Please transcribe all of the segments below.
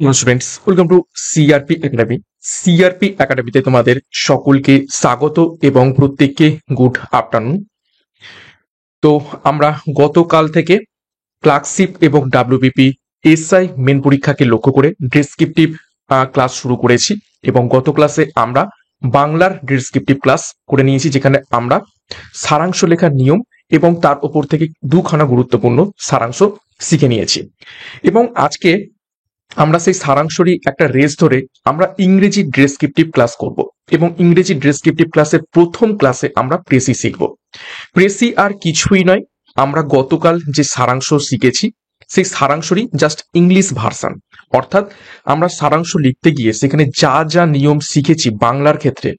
Students welcome to CRP academy. CRP একাডেমিতে তোমাদের সকলকে স্বাগত এবং প্রত্যেককে গুড আফটারনুন। তো আমরা গতকাল থেকে ক্লার্কশিপ এবং ডাব্লিউবিপি এসআই মেন পরীক্ষাকে লক্ষ্য করে ডেসক্রিপটিভ ক্লাস শুরু করেছি এবং গত ক্লাসে আমরা বাংলার ডেসক্রিপটিভ ক্লাস করে নিয়েছি, যেখানে আমরা সারাংশ লেখার নিয়ম এবং তার উপর থেকে দুখানা গুরুত্বপূর্ণ সারাংশ শিখে নিয়েছি। এবং আজকে আমরা সেই সারাংশরই একটা রেস ধরে আমরা ইংরেজি ডেসক্রিপটিভ ক্লাস করব এবং ইংরেজি ডেসক্রিপটিভ ক্লাসের প্রথম ক্লাসে আমরা প্রেসি শিখব। প্রেসি আর কিছুই নয়, আমরা গতকাল যে সারাংশ শিখেছি সেই সারাংশরই জাস্ট ইংলিশ ভার্সন। অর্থাৎ আমরা সারাংশ লিখতে গিয়ে সেখানে যা যা নিয়ম শিখেছি বাংলার ক্ষেত্রে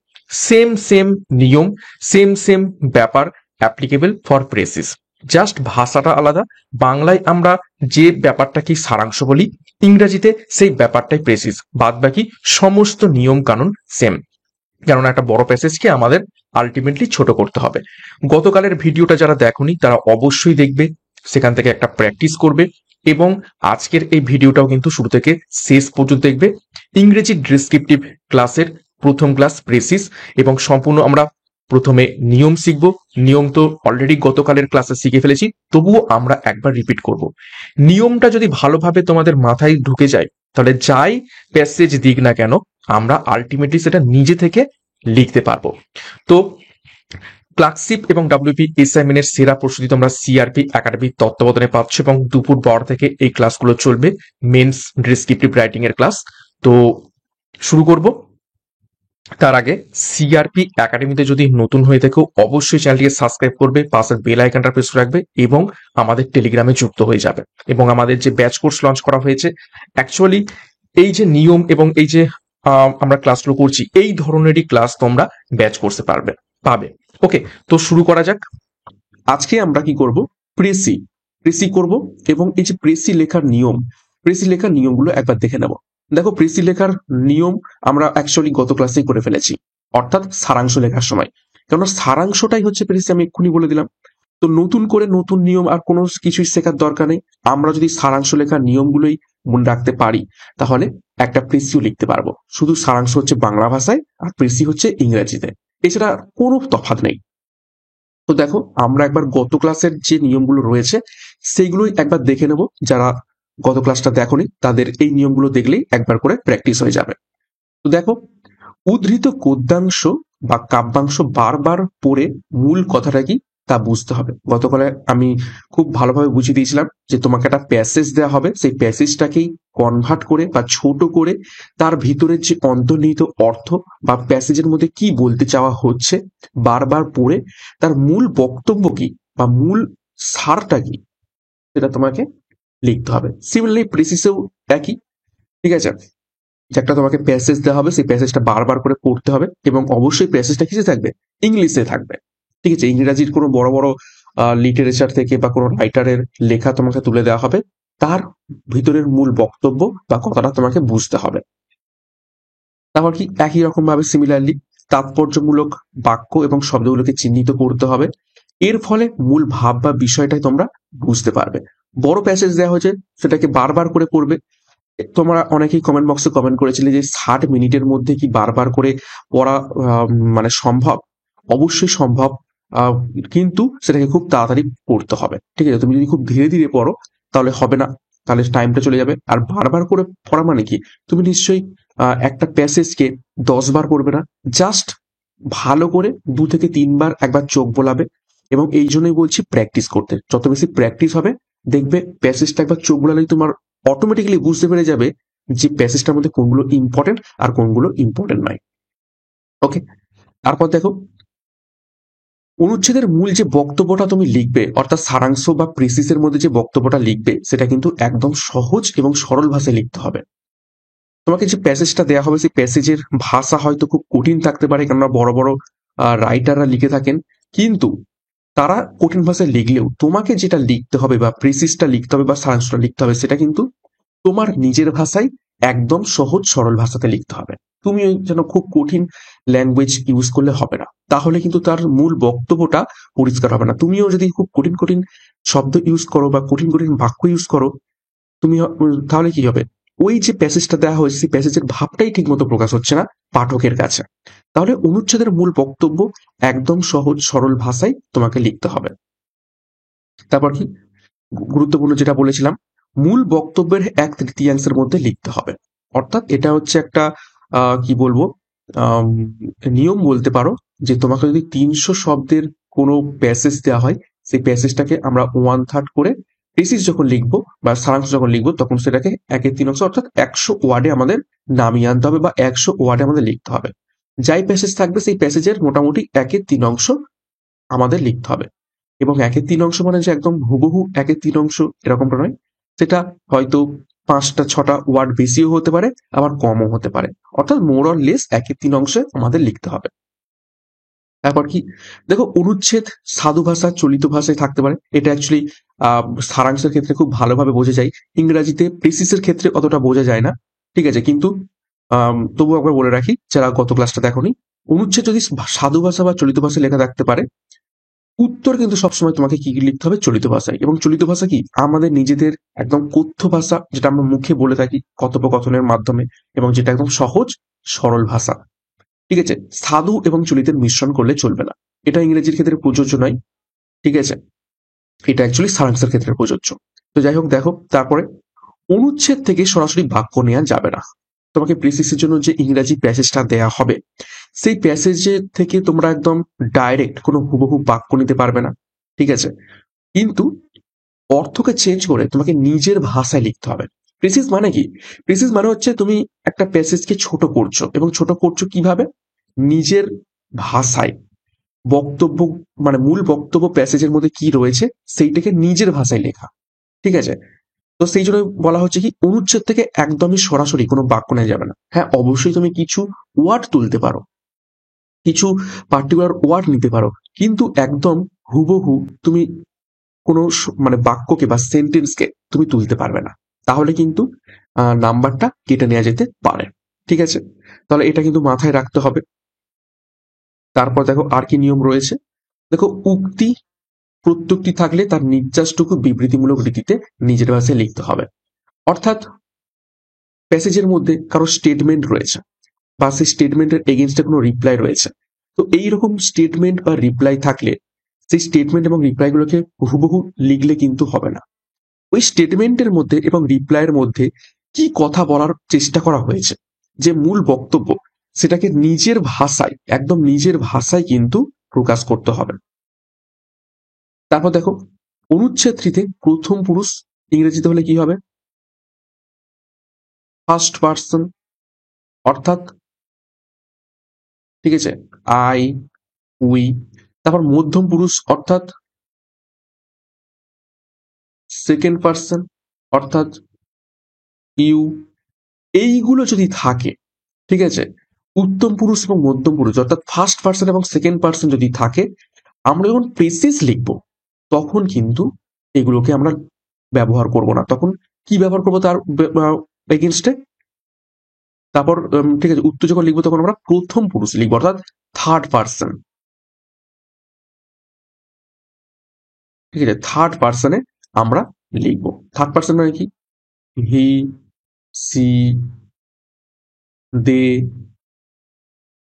সেম সেম নিয়ম, সেম সেম ব্যাপার অ্যাপ্লিকেবল ফর প্রেসিস। জাস্ট ভাষাটা আলাদা। বাংলায় আমরা যে ব্যাপারটাকে সারাংশ বলি, ইংরেজিতে সেই ব্যাপারটাই প্রেসিস। বাদ বাকি সমস্ত নিয়ম কানুন সেম, কেননা একটা বড় প্যাসেজকে আমাদের আলটিমেটলি ছোট করতে হবে। গতকালের ভিডিওটা যারা দেখোনি তারা অবশ্যই দেখবে, সেখান থেকে একটা প্র্যাকটিস করবে এবং আজকের এই ভিডিওটাও কিন্তু শুরু থেকে শেষ পর্যন্ত দেখবে। ইংরেজি ডেসক্রিপটিভ ক্লাসের প্রথম ক্লাস প্রেসিস এবং সম্পূর্ণ আমরা প্রথমে নিয়ম শিখব। নিয়ম তো অলরেডি গতকালের ক্লাসে শিখে ফেলেছি, তবুও আমরা একবার রিপিট করব। নিয়মটা যদি ভালোভাবে তোমাদের মাথায় ঢুকে যায় তাহলে যাই প্যাসেজ দিক না কেন আমরা আলটিমেটলি সেটা নিজে থেকে লিখতে পারবো। তো ক্লার্কশিপ এবং ডাব্লিউপি এসাইনমেন্টের সেরা প্রস্তুতি তোমরা সিআরপি একাডেমির তত্ত্বাবধানে পাচ্ছ এবং দুপুর 12 থেকে এই ক্লাসগুলো চলবে, মেন্স ডেসক্রিপটিভ রাইটিং এর ক্লাস। তো শুরু করব। তার আগে সিআরপি একাডেমিতে যদি নতুন হয়ে থাকো অবশ্যই চ্যানেলটিকে সাবস্ক্রাইব করবে, পাশের বেল আইকনটা প্রেস রাখবে এবং আমাদের টেলিগ্রামে যুক্ত হয়ে যাবে। এবং আমাদের যে ব্যাচ কোর্স লঞ্চ করা হয়েছে, অ্যাকচুয়ালি এই যে নিয়ম এবং এই যে আমরা ক্লাসগুলো করছি এই ধরনেরই ক্লাস তোমরা ব্যাচ কোর্সে পাবে। ওকে, তো শুরু করা যাক। আজকে আমরা কি করব? প্রেসি করব এবং এই যে প্রেসি লেখার নিয়মগুলো একবার দেখে নেব। দেখো, প্রেসি লেখার নিয়ম আমরা অ্যাকচুয়ালি গত ক্লাসেই করে ফেলেছি, অর্থাৎ সারাংশ লেখার সময়। কেননা সারাংশটাই হচ্ছে প্রেসি, আমি এক্ষুনি বলে দিলাম। তো নতুন করে নতুন নিয়ম আর কোনো কিছুই শেখার দরকার নেই। আমরা যদি সারাংশ লেখার নিয়মগুলোই মনে রাখতে পারি তাহলে একটা প্রেসিও লিখতে পারবো। শুধু সারাংশ হচ্ছে বাংলা ভাষায় আর প্রেসি হচ্ছে ইংরেজিতে, এছাড়া কোনো তফাৎ নেই। তো দেখো, আমরা একবার গত ক্লাসের যে নিয়মগুলো রয়েছে সেইগুলোই একবার দেখে নেব। যারা গত ক্লাসটা দেখোনি তাদের এই নিয়মগুলো দেখলেই একবার করে প্র্যাকটিস হয়ে যাবে। তো দেখো, উদ্ধৃত গদ্যাংশ বা কাব্যাংশ বারবার পড়ে মূল কথাটা কি তা বুঝতে হবে। গতকালে আমি খুব ভালোভাবে বুঝিয়ে দিয়েছিলাম যে তোমাকে একটা প্যাসেজ দেওয়া হবে, সেই প্যাসেজটাকেই কনভার্ট করে বা ছোট করে তার ভিতরের যে অন্তর্নিহিত অর্থ বা প্যাসেজের মধ্যে কি বলতে চাওয়া হচ্ছে বারবার পড়ে তার মূল বক্তব্য কি বা মূল সারটা কি সেটা তোমাকে লিখতে হবে। সিমিলারলি প্রেসিসেও একই, ঠিক আছে। যে একটা তোমাকে প্যাসেজ দেওয়া হবে, সেই প্যাসেজটা বারবার করে পড়তে হবে এবং অবশ্যই প্যাসেজটা কিসে থাকবে? ইংলিশে থাকবে, ঠিক আছে। ইংরেজির কোনো বড় বড় লিটারেচার থেকে বা কোনো রাইটারের লেখা তোমাকে তুলে দেওয়া হবে, তার ভিতরের মূল বক্তব্য বা কথাটা তোমাকে বুঝতে হবে। তারপর কি একই রকম ভাবে সিমিলারলি তাৎপর্যমূলক বাক্য এবং শব্দগুলোকে চিহ্নিত করতে হবে। এর ফলে মূল ভাব বা বিষয়টাই তোমরা বুঝতে পারবে। বড় প্যাসেজ দেওয়া হয়েছে সেটাকে বারবার করে পড়বে। তোমরা অনেকেই কমেন্ট বক্সে কমেন্ট করেছিলে যে 60 মিনিটের মধ্যে কি বারবার করে পড়া মানে সম্ভব? অবশ্যই সম্ভব, কিন্তু সেটাকে খুব তাড়াতাড়ি পড়তে হবে, ঠিক আছে। তুমি যদি খুব ধীরে ধীরে পড়ো তাহলে হবে না, তাহলে টাইমটা চলে যাবে। আর বারবার করে পড়া মানে কি, তুমি নিশ্চয়ই একটা প্যাসেজকে 10 বার পড়বে না, জাস্ট ভালো করে 2 থেকে 3 বার একবার চোখ বোলাবে। এবং এই জন্যই বলছি প্র্যাকটিস করতে। যত বেশি প্র্যাকটিস হবে দেখবে প্যাসেজটা একবার চোখ বোলালেই তোমার অটোমেটিক্যালি বুঝতে পেরে যাবে যে প্যাসেজটার মধ্যে কোনগুলো ইম্পর্টেন্ট আর কোনগুলো ইম্পর্টেন্ট নয়। ওকে, তারপর দেখো, অনুচ্ছেদের মূল যে বক্তব্যটা তুমি লিখবে অর্থাৎ সারাংশ বা প্রেসিসের মধ্যে যে বক্তব্যটা লিখবে সেটা কিন্তু একদম সহজ এবং সরল ভাষায় লিখতে হবে। তোমাকে যে প্যাসেজটা দেওয়া হবে সেই প্যাসেজের ভাষা হয়তো খুব কঠিন থাকতে পারে, কেননা বড় বড় রাইটাররা লিখে থাকেন, কিন্তু তারা কঠিন ভাষায় লিখলেও তোমাকে যেটা লিখতে হবে বা প্রেসিসটা লিখতে হবে বা সারাংশটা লিখতে হবে সেটা কিন্তু তোমার নিজের ভাষায় একদম সহজ সরল ভাষাতে লিখতে হবে। তুমি ওই যেন খুব কঠিন ল্যাঙ্গুয়েজ ইউজ করলে হবে না, তাহলে কিন্তু তার মূল বক্তব্যটা পরিষ্কার হবে না। তুমিও যদি খুব কঠিন কঠিন শব্দ ইউজ করো বা কঠিন কঠিন বাক্য ইউজ করো, তুমি তাহলে কি হবে? ওই যে প্যাসেজটা দেওয়া হয়েছে সেই প্যাসেজের ভাবটাই ঠিকমতো প্রকাশ হচ্ছে না পাঠকের কাছে, তাহলে অনুচ্ছেদের মূল বক্তব্য একদম সহজ সরল ভাষায় তোমাকে লিখতে হবে। তারপর কি গুরুত্বপূর্ণ যেটা বলেছিলাম, মূল বক্তব্যের 1/3 মধ্যে লিখতে হবে। অর্থাৎ এটা হচ্ছে একটা কি বলবো, আম, নিয়ম বলতে পারো, যে তোমাকে যদি 300 শব্দের কোনো প্যাসেজ দেওয়া হয়, সেই প্যাসেজটাকে আমরা 1/3 করে থিসিস যখন লিখবো বা সারাংশ যখন লিখবো, তখন সেটাকে 1/3 অর্থাৎ 100 ওয়ার্ডে আমাদের নামিয়ে আনতে হবে বা 100 ওয়ার্ডে আমাদের লিখতে হবে। যাই প্যাসেজ থাকবে সেই প্যাসেজের মোটামুটি 1/3 আমাদের লিখতে হবে। এবং 1/3 মানে যে একদম হুবহু 1/3 এরকমটা নয়, সেটা হয়তো 5টা 6টা ওয়ার্ড বেশিও হতে পারে, আবার কমও হতে পারে। অর্থাৎ মোর অর লেস 1/3 আমাদের লিখতে হবে। তারপর কি, দেখো অনুচ্ছেদ সাধু ভাষা চলিত ভাষায় থাকতে পারে, এটা অ্যাকচুয়ালি সারাংশের ক্ষেত্রে খুব ভালোভাবে বোঝা যায়, ইংরাজিতে প্রেসিসের ক্ষেত্রে অতটা বোঝা যায় না, ঠিক আছে। কিন্তু তবু একবার বলে রাখি যারা গত ক্লাসটা দেখোনি, অনুচ্ছেদ যদি সাধু ভাষা বা চলিত ভাষায় লেখা থাকতে পারে, উত্তর কিন্তু সবসময় তোমাকে কি লিখতে হবে, চলিত ভাষায়। এবং চলিত ভাষা কি আমাদের নিজেদের একদম কথ্য ভাষা, যেটা আমরা মুখে বলে থাকি কথোপকথনের মাধ্যমে, এবং যেটা একদম সহজ সরল ভাষা, ঠিক আছে। সাধু এবং চলিতের মিশ্রণ করলে চলবে না, এটা ইংরেজির ক্ষেত্রে প্রযোজ্য নয়, ঠিক আছে। এটা অ্যাকচুয়ালি সারাংশের ক্ষেত্রে প্রযোজ্য। তো যাই হোক, দেখো তারপরে অনুচ্ছেদ থেকে সরাসরি বাক্য নেওয়া যাবে না। তোমাকে প্রিসিসের জন্য যে ইংরাজি প্যাসেজটা দেয়া হবে, সেই প্যাসেজে থেকে তোমরা একদম ডাইরেক্ট কোনো হুবহু বাক্য নিতে পারবে না, ঠিক আছে। কিন্তু অর্থকে চেঞ্জ করে তোমাকে নিজের ভাষায় লিখতে হবে। প্রিসিস মানে কি? প্রিসিস মানে হচ্ছে তুমি একটা প্যাসেজকে ছোট করছো, এবং ছোট করছো কিভাবে? নিজের ভাষায়। বক্তব্য মানে মূল বক্তব্য প্যাসেজের মধ্যে কি রয়েছে সেইটাকে নিজের ভাষায় লেখা, ঠিক আছে। তো সেই জন্য বলা হচ্ছে কি, অনুচ্ছেদ থেকে একদমই সরাসরি কোনো বাক্য নেওয়া যাবে না। হ্যাঁ, অবশ্যই তুমি কিছু ওয়ার্ড তুলতে পারো, কিছু পার্টিকুলার ওয়ার্ড নিতে পারো, কিন্তু একদম হুবহু তুমি কোনো মানে বাক্যকে বা সেন্টেন্সকে তুমি তুলতে পারবে না, তাহলে কিন্তু নাম্বারটা কেটে নেওয়া যেতে পারে, ঠিক আছে। তাহলে এটা কিন্তু মাথায় রাখতে হবে। তারপর দেখো আর কি নিয়ম রয়েছে। দেখো, উক্তি প্রত্যুক্তি থাকলে তার নির্যাসটুকু বিবৃতিমূলক রীতিতে নিজের ভাষায় লিখতে হবে। অর্থাৎ প্যাসেজের মধ্যে কারো স্টেটমেন্ট রয়েছে, বা সেই স্টেটমেন্টের এগেনস্টে কোনো রিপ্লাই রয়েছে, তো এইরকম স্টেটমেন্ট বা রিপ্লাই থাকলে সেই স্টেটমেন্ট এবং রিপ্লাইগুলোকে হুবহু লিখলে কিন্তু হবে না। ওই স্টেটমেন্টের মধ্যে এবং রিপ্লাইয়ের মধ্যে কি কথা বলার চেষ্টা করা হয়েছে, যে মূল বক্তব্য, সেটাকে নিজের ভাষায়, একদম নিজের ভাষায় কিন্তু প্রকাশ করতে হবে। তারপর দেখো, অনুচ্ছেদ 3 প্রথম পুরুষ ইংরেজিতে হলে কি হবে? ফার্স্ট পার্সন, অর্থাৎ, ঠিক আছে, আই, উই। তারপর মধ্যম পুরুষ অর্থাৎ সেকেন্ড পার্সন, অর্থাৎ ইউ। এইগুলো যদি থাকে, ঠিক আছে, উত্তম পুরুষ এবং মধ্যম পুরুষ অর্থাৎ ফার্স্ট পার্সন এবং সেকেন্ড পার্সন যদি থাকে, আমরা যখন প্রেসিস লিখব তখন কিন্তু এগুলোকে আমরা ব্যবহার করব না। তখন কি ব্যবহার করবো তার এগেনস্টে? তারপর ঠিক আছে, উত্তর যখন লিখবো তখন আমরা প্রথম পুরুষ লিখবো, অর্থাৎ থার্ড পার্সন, ঠিক আছে। থার্ড পার্সনে আমরা লিখবো। থার্ড পার্সন মানে কি? হি, সি, দে,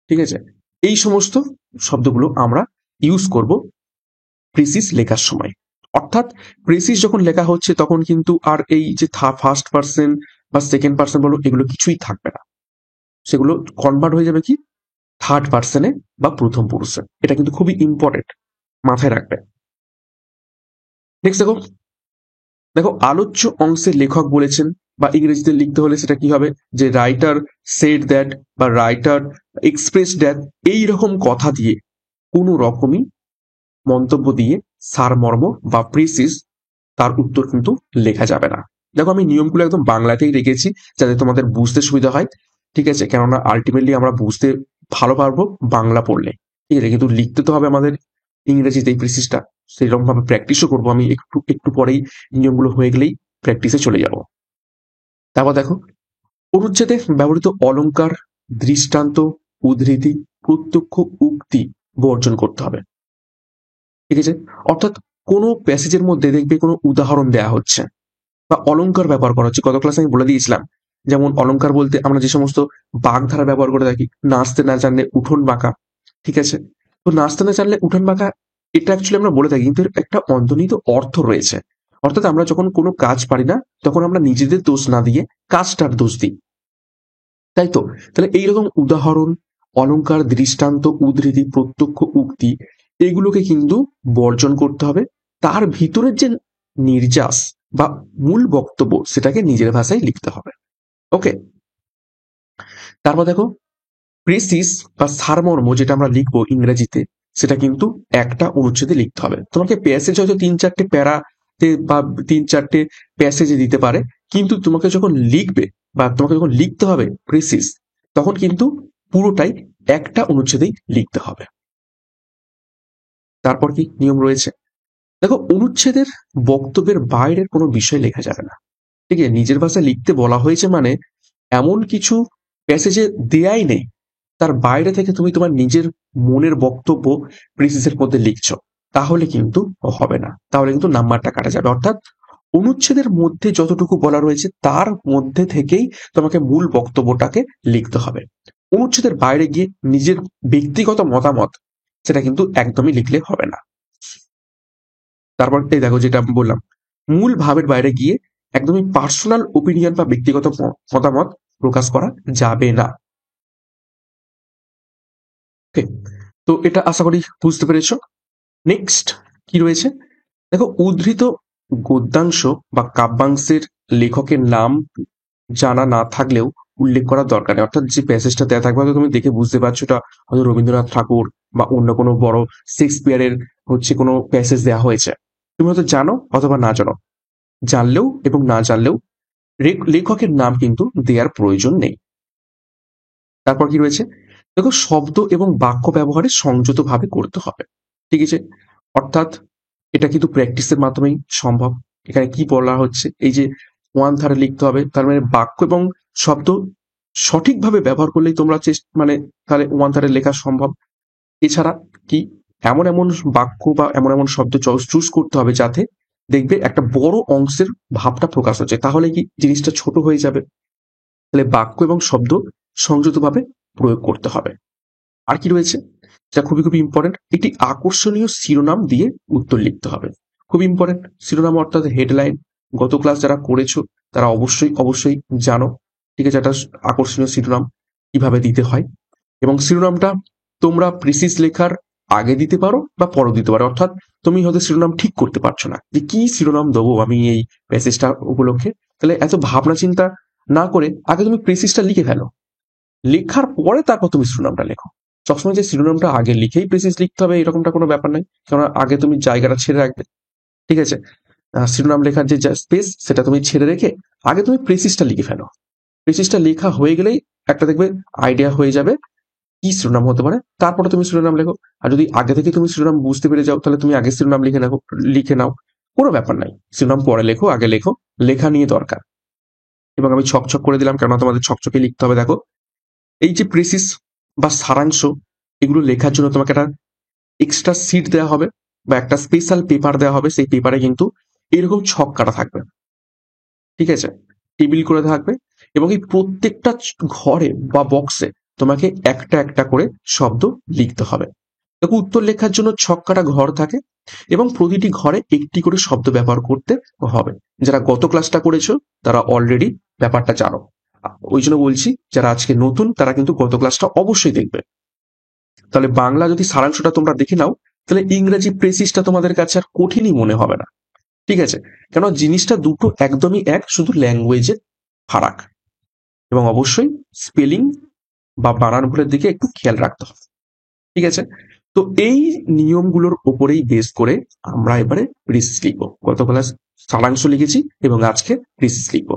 ঠিক আছে। এই সমস্ত শব্দগুলো আমরা ইউজ করব প্রিসিস লেখার সময়। অর্থাৎ প্রিসিস যখন লেখা হচ্ছে তখন কিন্তু আর এই যে ফার্স্ট পার্সন বা সেকেন্ড পার্সন বলো, এগুলো কিছুই থাকবে না, সেগুলো কনভার্ট হয়ে যাবে কি থার্ড পার্সনে বা প্রথম পুরুষে। এটা কিন্তু খুবই ইম্পর্টেন্ট, মাথায় রাখবে। নেক্সট দেখো, দেখো আলোচ্য অংশের লেখক বলেছেন, বা ইংরেজিতে লিখতে হলে সেটা কি হবে, যে রাইটার সেড দ্যাট বা রাইটার এক্সপ্রেস দ্যাট, এইরকম কথা দিয়ে কোনো রকমই মন্তব্য দিয়ে সারমর্ম বা প্রিসিস তার উত্তর কিন্তু লেখা যাবে না। দেখো, আমি নিয়মগুলো একদম বাংলাতেই রেখেছি যাতে তোমাদের বুঝতে সুবিধা হয়, ঠিক আছে। কেননা আলটিমেটলি আমরা বুঝতে ভালো পারবো বাংলা পড়লে, ঠিক আছে, কিন্তু লিখতে তো হবে আমাদের ইংরেজিতে এই প্রিসিসটা। সেরকম ভাবে প্র্যাকটিসও করবো আমি, একটু একটু পরেই নিয়মগুলো হয়ে গেলেই প্র্যাকটিসে চলে যাব। তারপর দেখো, অনুচ্ছেদে ব্যবহৃত অলংকার, দৃষ্টান্ত, উদ্ধৃতি, প্রত্যক্ষ উক্তি বর্জন করতে হবে, ঠিক আছে। অর্থাৎ কোনো প্যাসেজের মধ্যে দেখবে কোনো উদাহরণ দেয়া হচ্ছে বা অলংকার ব্যবহার করা হচ্ছে, গত ক্লাসে আমি বলে দিয়েছিলাম যেমন অলংকার বলতে আমরা যে সমস্ত বাগধারা ব্যবহার করে থাকি, নাচতে না জানলে উঠোন বাঁকা, ঠিক আছে? তো নাচতে না জানলে উঠোন বাঁকা, এটা অ্যাকচুয়ালি আমরা বলে থাকি, কিন্তু এর একটা অন্তর্নিহিত অর্থ রয়েছে। অর্থাৎ আমরা যখন কোনো কাজ পারি না, তখন আমরা নিজেদের দোষ না দিয়ে কাজটার দোষ দিই, তাই তো? তাহলে এইরকম উদাহরণ, অলংকার, দৃষ্টান্ত, উদ্ধৃতি, প্রত্যক্ষ উক্তি, এগুলোকে কিন্তু বর্জন করতে হবে। তার ভিতরের যে নির্যাস বা মূল বক্তব্য, সেটাকে নিজের ভাষায় লিখতে হবে। ওকে, তারপর দেখো প্রেসিস বা সারমর্ম যেটা আমরা লিখবো ইংরেজিতে, সেটা কিন্তু একটা অনুচ্ছেদে লিখতে হবে। তোমাকে প্যাসেজ হয়তো 3-4টে প্যারাতে বা 3-4টে প্যাসেজে দিতে পারে, কিন্তু তোমাকে যখন লিখবে বা তোমাকে যখন লিখতে হবে প্রেসিস, তখন কিন্তু পুরোটাই একটা অনুচ্ছেদেই লিখতে হবে। তারপর কি নিয়ম রয়েছে? দেখো, অনুচ্ছেদের বক্তব্যের বাইরের কোনো বিষয় লেখা যাবে না। ঠিক আছে, নিজের ভাষায় লিখতে বলা হয়েছে মানে এমন কিছু প্যাসেজে দেয়াই নেই তার বাইরে থেকে তুমি তোমার নিজের মনের বক্তব্য প্রিসিসের মধ্যে লিখছো, তাহলে কিন্তু হবে না, তাহলে কিন্তু নাম্বারটা কাটা যাবে। অর্থাৎ অনুচ্ছেদের মধ্যে যতটুকু বলা রয়েছে তার মধ্যে থেকেই তোমাকে মূল বক্তব্যটাকে লিখতে হবে। অনুচ্ছেদের বাইরে গিয়ে নিজের ব্যক্তিগত মতামত সেটা কিন্তু একদমই লিখলে হবে না। তারপর এই দেখো যেটা আমি বললাম, মূল ভাবের বাইরে গিয়ে একদমই পার্সোনাল ওপিনিয়ন বা ব্যক্তিগত মতামত প্রকাশ করা যাবে না। ওকে, তো এটা আশা করি বুঝতে পেরেছো। নেক্সট কি রয়েছে? দেখো, উদ্ধৃত গদ্যাংশ বা কাব্যাংশের লেখকের নাম জানা না থাকলেও উল্লেখ করার দরকার নেই। অর্থাৎ যে প্যাসেজটা দেওয়া থাকবে হয়তো তুমি দেখে বুঝতে পারছো এটা হয়তো রবীন্দ্রনাথ ঠাকুর বা অন্য কোনো বড় শেক্সপিয়ারের কোনো প্যাসেজ দেওয়া হয়েছে, তুমি হয়তো জানো অথবা না জানো, জানলেও এবং না জানলেও লেখকের নাম কিন্তু দেওয়ার প্রয়োজন নেই। তারপর কি রয়েছে? দেখো, শব্দ এবং বাক্য ব্যবহারে সংযতভাবে করতে হবে। ঠিক আছে, অর্থাৎ এটা কিন্তু প্র্যাকটিসের মাধ্যমেই সম্ভব। এখানে কি বলা হচ্ছে, এই যে ওয়ান ধারে লিখতে হবে, তার মানে বাক্য এবং শব্দ সঠিকভাবে ব্যবহার করলেই তোমরা মানে তাহলে ওয়ান ধারে লেখা সম্ভব। এছাড়া কি, এমন এমন বাক্য বা এমন এমন শব্দ চুজ করতে হবে যাতে দেখবে একটা বড় অংশের ভাবটা প্রকাশ হচ্ছে, তাহলে কি জিনিসটা ছোট হয়ে যাবে। তাহলে বাক্য এবং শব্দ সংযতভাবে প্রয়োগ করতে হবে। আর কি রয়েছে, যা খুবই খুবই ইম্পর্টেন্ট, একটি আকর্ষণীয় শিরোনাম দিয়ে উত্তর লিখতে হবে। খুব ইম্পর্টেন্ট শিরোনাম, অর্থাৎ হেডলাইন। গত ক্লাস যারা করেছো তারা অবশ্যই অবশ্যই জানো, ঠিক আছে, একটা আকর্ষণীয় শিরোনাম কিভাবে দিতে হয়। এবং শিরোনামটা তোমরা প্রিসিস লেখার আগে দিতে পারো বা পরে দিতে পারো। অর্থাৎ তুমি হয়তো শিরোনাম ঠিক করতে পারছো না যে কি শিরোনাম দেবো আমি এই প্যাসেজটা উপলক্ষে, তাহলে এত ভাবনা চিন্তা না করে আগে তুমি প্রিসিসটা লিখে ফেলো, লেখার পরে তারপর তুমি শিরোনামটা লেখো। সবসময় যে শিরোনামটা আগে লিখেই প্রিসিস লিখতে হবে এরকমটা কোনো ব্যাপার নাই, কারণ আগে তুমি জায়গাটা ছেড়ে রাখবে। ঠিক আছে, শিরোনাম লেখার যে স্পেস সেটা তুমি ছেড়ে রেখে আগে তুমি প্রিসিসটা লিখে ফেলো। প্রিসিসটা লেখা হয়ে গেলেই একটা দেখবে আইডিয়া হয়ে যাবে কি শিরোনাম হতে পারে, তারপরে তুমি শিরোনাম লেখো। আর যদি আগে থেকে তুমি শিরোনাম বুঝতে পেরে যাও তাহলে তুমি আগে শিরোনাম লিখে নাও, কোনো ব্যাপার নাই। শিরোনাম পরে লেখো, আগে লেখো, লেখা নিয়ে দরকার। এবং আমি ছক করে দিলাম, কেন তোমাদের ছকছকে লিখতে হবে। দেখো, এই যে প্রেসিস বা সারাংশ, এগুলো লেখার জন্য তোমাকে একটা এক্সট্রা সিট দেওয়া হবে বা একটা স্পেশাল পেপার দেওয়া হবে। সেই পেপারে কিন্তু এরকম ছক কাটা থাকবে, ঠিক আছে, টেবিল করে থাকবে। এবং এই প্রত্যেকটা ঘরে বা বক্সে তোমাকে একটা একটা করে শব্দ লিখতে হবে। দেখো, উত্তর লেখার জন্য ছক কাটা ঘর থাকে এবং প্রতিটি ঘরে একটি করে শব্দ ব্যবহার করতে হবে। যারা গত ক্লাসটা করেছো তারা অলরেডি ব্যাপারটা জানো, ওই জন্য বলছি যারা আজকে নতুন তারা কিন্তু গত ক্লাসটা অবশ্যই দেখবে। তাহলে বাংলা যদি সারাংশটা তোমরা দেখে নাও, তাহলে ইংরেজি প্রেসিসটা তোমাদের কাছে আর কঠিনই মনে হবে না। ঠিক আছে, কেন জিনিসটা দুটো একদমই এক, শুধু ল্যাঙ্গুয়েজের ফারাক। এবং অবশ্যই স্পেলিং বা বানান ভুলের দিকে একটু খেয়াল রাখতে হবে। ঠিক আছে, তো এই নিয়মগুলোর উপরেই বেস করে আমরা এবারে প্রিসিস লিখবো। গত ক্লাস সারাংশ লিখেছি এবং আজকে প্রিসিস লিখবো।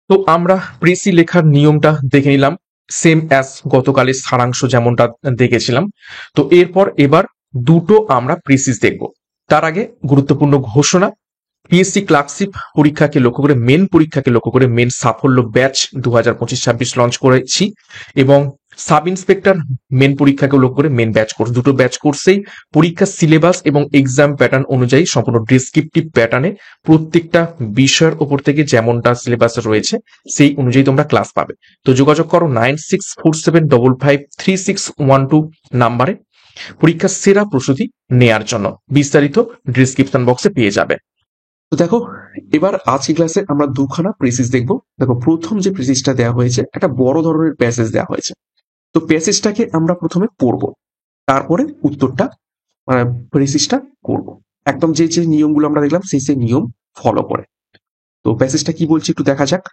তো আমরা প্রেসি লেখার নিয়মটা দেখে নিলাম, সেম অ্যাজ গতকালের সারাংশ যেমনটা দেখেছিলাম। তো এবার দুটো আমরা প্রেসিস দেখব। তার আগে গুরুত্বপূর্ণ ঘোষণা, পিএসসি ক্লার্কশিপ পরীক্ষাকে লক্ষ্য করে, মেন পরীক্ষাকে লক্ষ্য করে মেন সাফল্য ব্যাচ 2025-26 লঞ্চ করেছি এবং সাব ইন্সপেক্টর মেন পরীক্ষাকে উল্লেখ করে মেন ব্যাচ কোর্স, দুটো ব্যাচ কোর্সেই পরীক্ষার সিলেবাস এবং এক্সাম প্যাটার্ন অনুযায়ী সম্পূর্ণ ডেসক্রিপটিভ প্যাটার্নে প্রত্যেকটা বিষয়ের ওপর থেকে যেমনটা সিলেবাস রয়েছে সেই অনুযায়ী তোমরা ক্লাস পাবে। তো যোগাযোগ করো 9647553612 নাম্বারে পরীক্ষার সেরা প্রস্তুতি নেয়ার জন্য। বিস্তারিত ডিসক্রিপশন বক্সে পেয়ে যাবে। তো দেখো, এবার আজকে ক্লাসে আমরা দুখানা প্রেসিস দেখবো। দেখো, প্রথম যে প্রেসিসটা দেওয়া হয়েছে একটা বড় ধরনের প্যাসেজ দেওয়া হয়েছে। তো প্যাসেজটাকে আমরা প্রথমে পড়বো, তারপরে উত্তরটা মানে প্রেসিসটা করব। একদম যে যে নিয়মগুলো আমরা দেখলাম সেই সেই নিয়ম ফলো করে। তো প্যাসেজটা কি বলছি একটু দেখা যাক।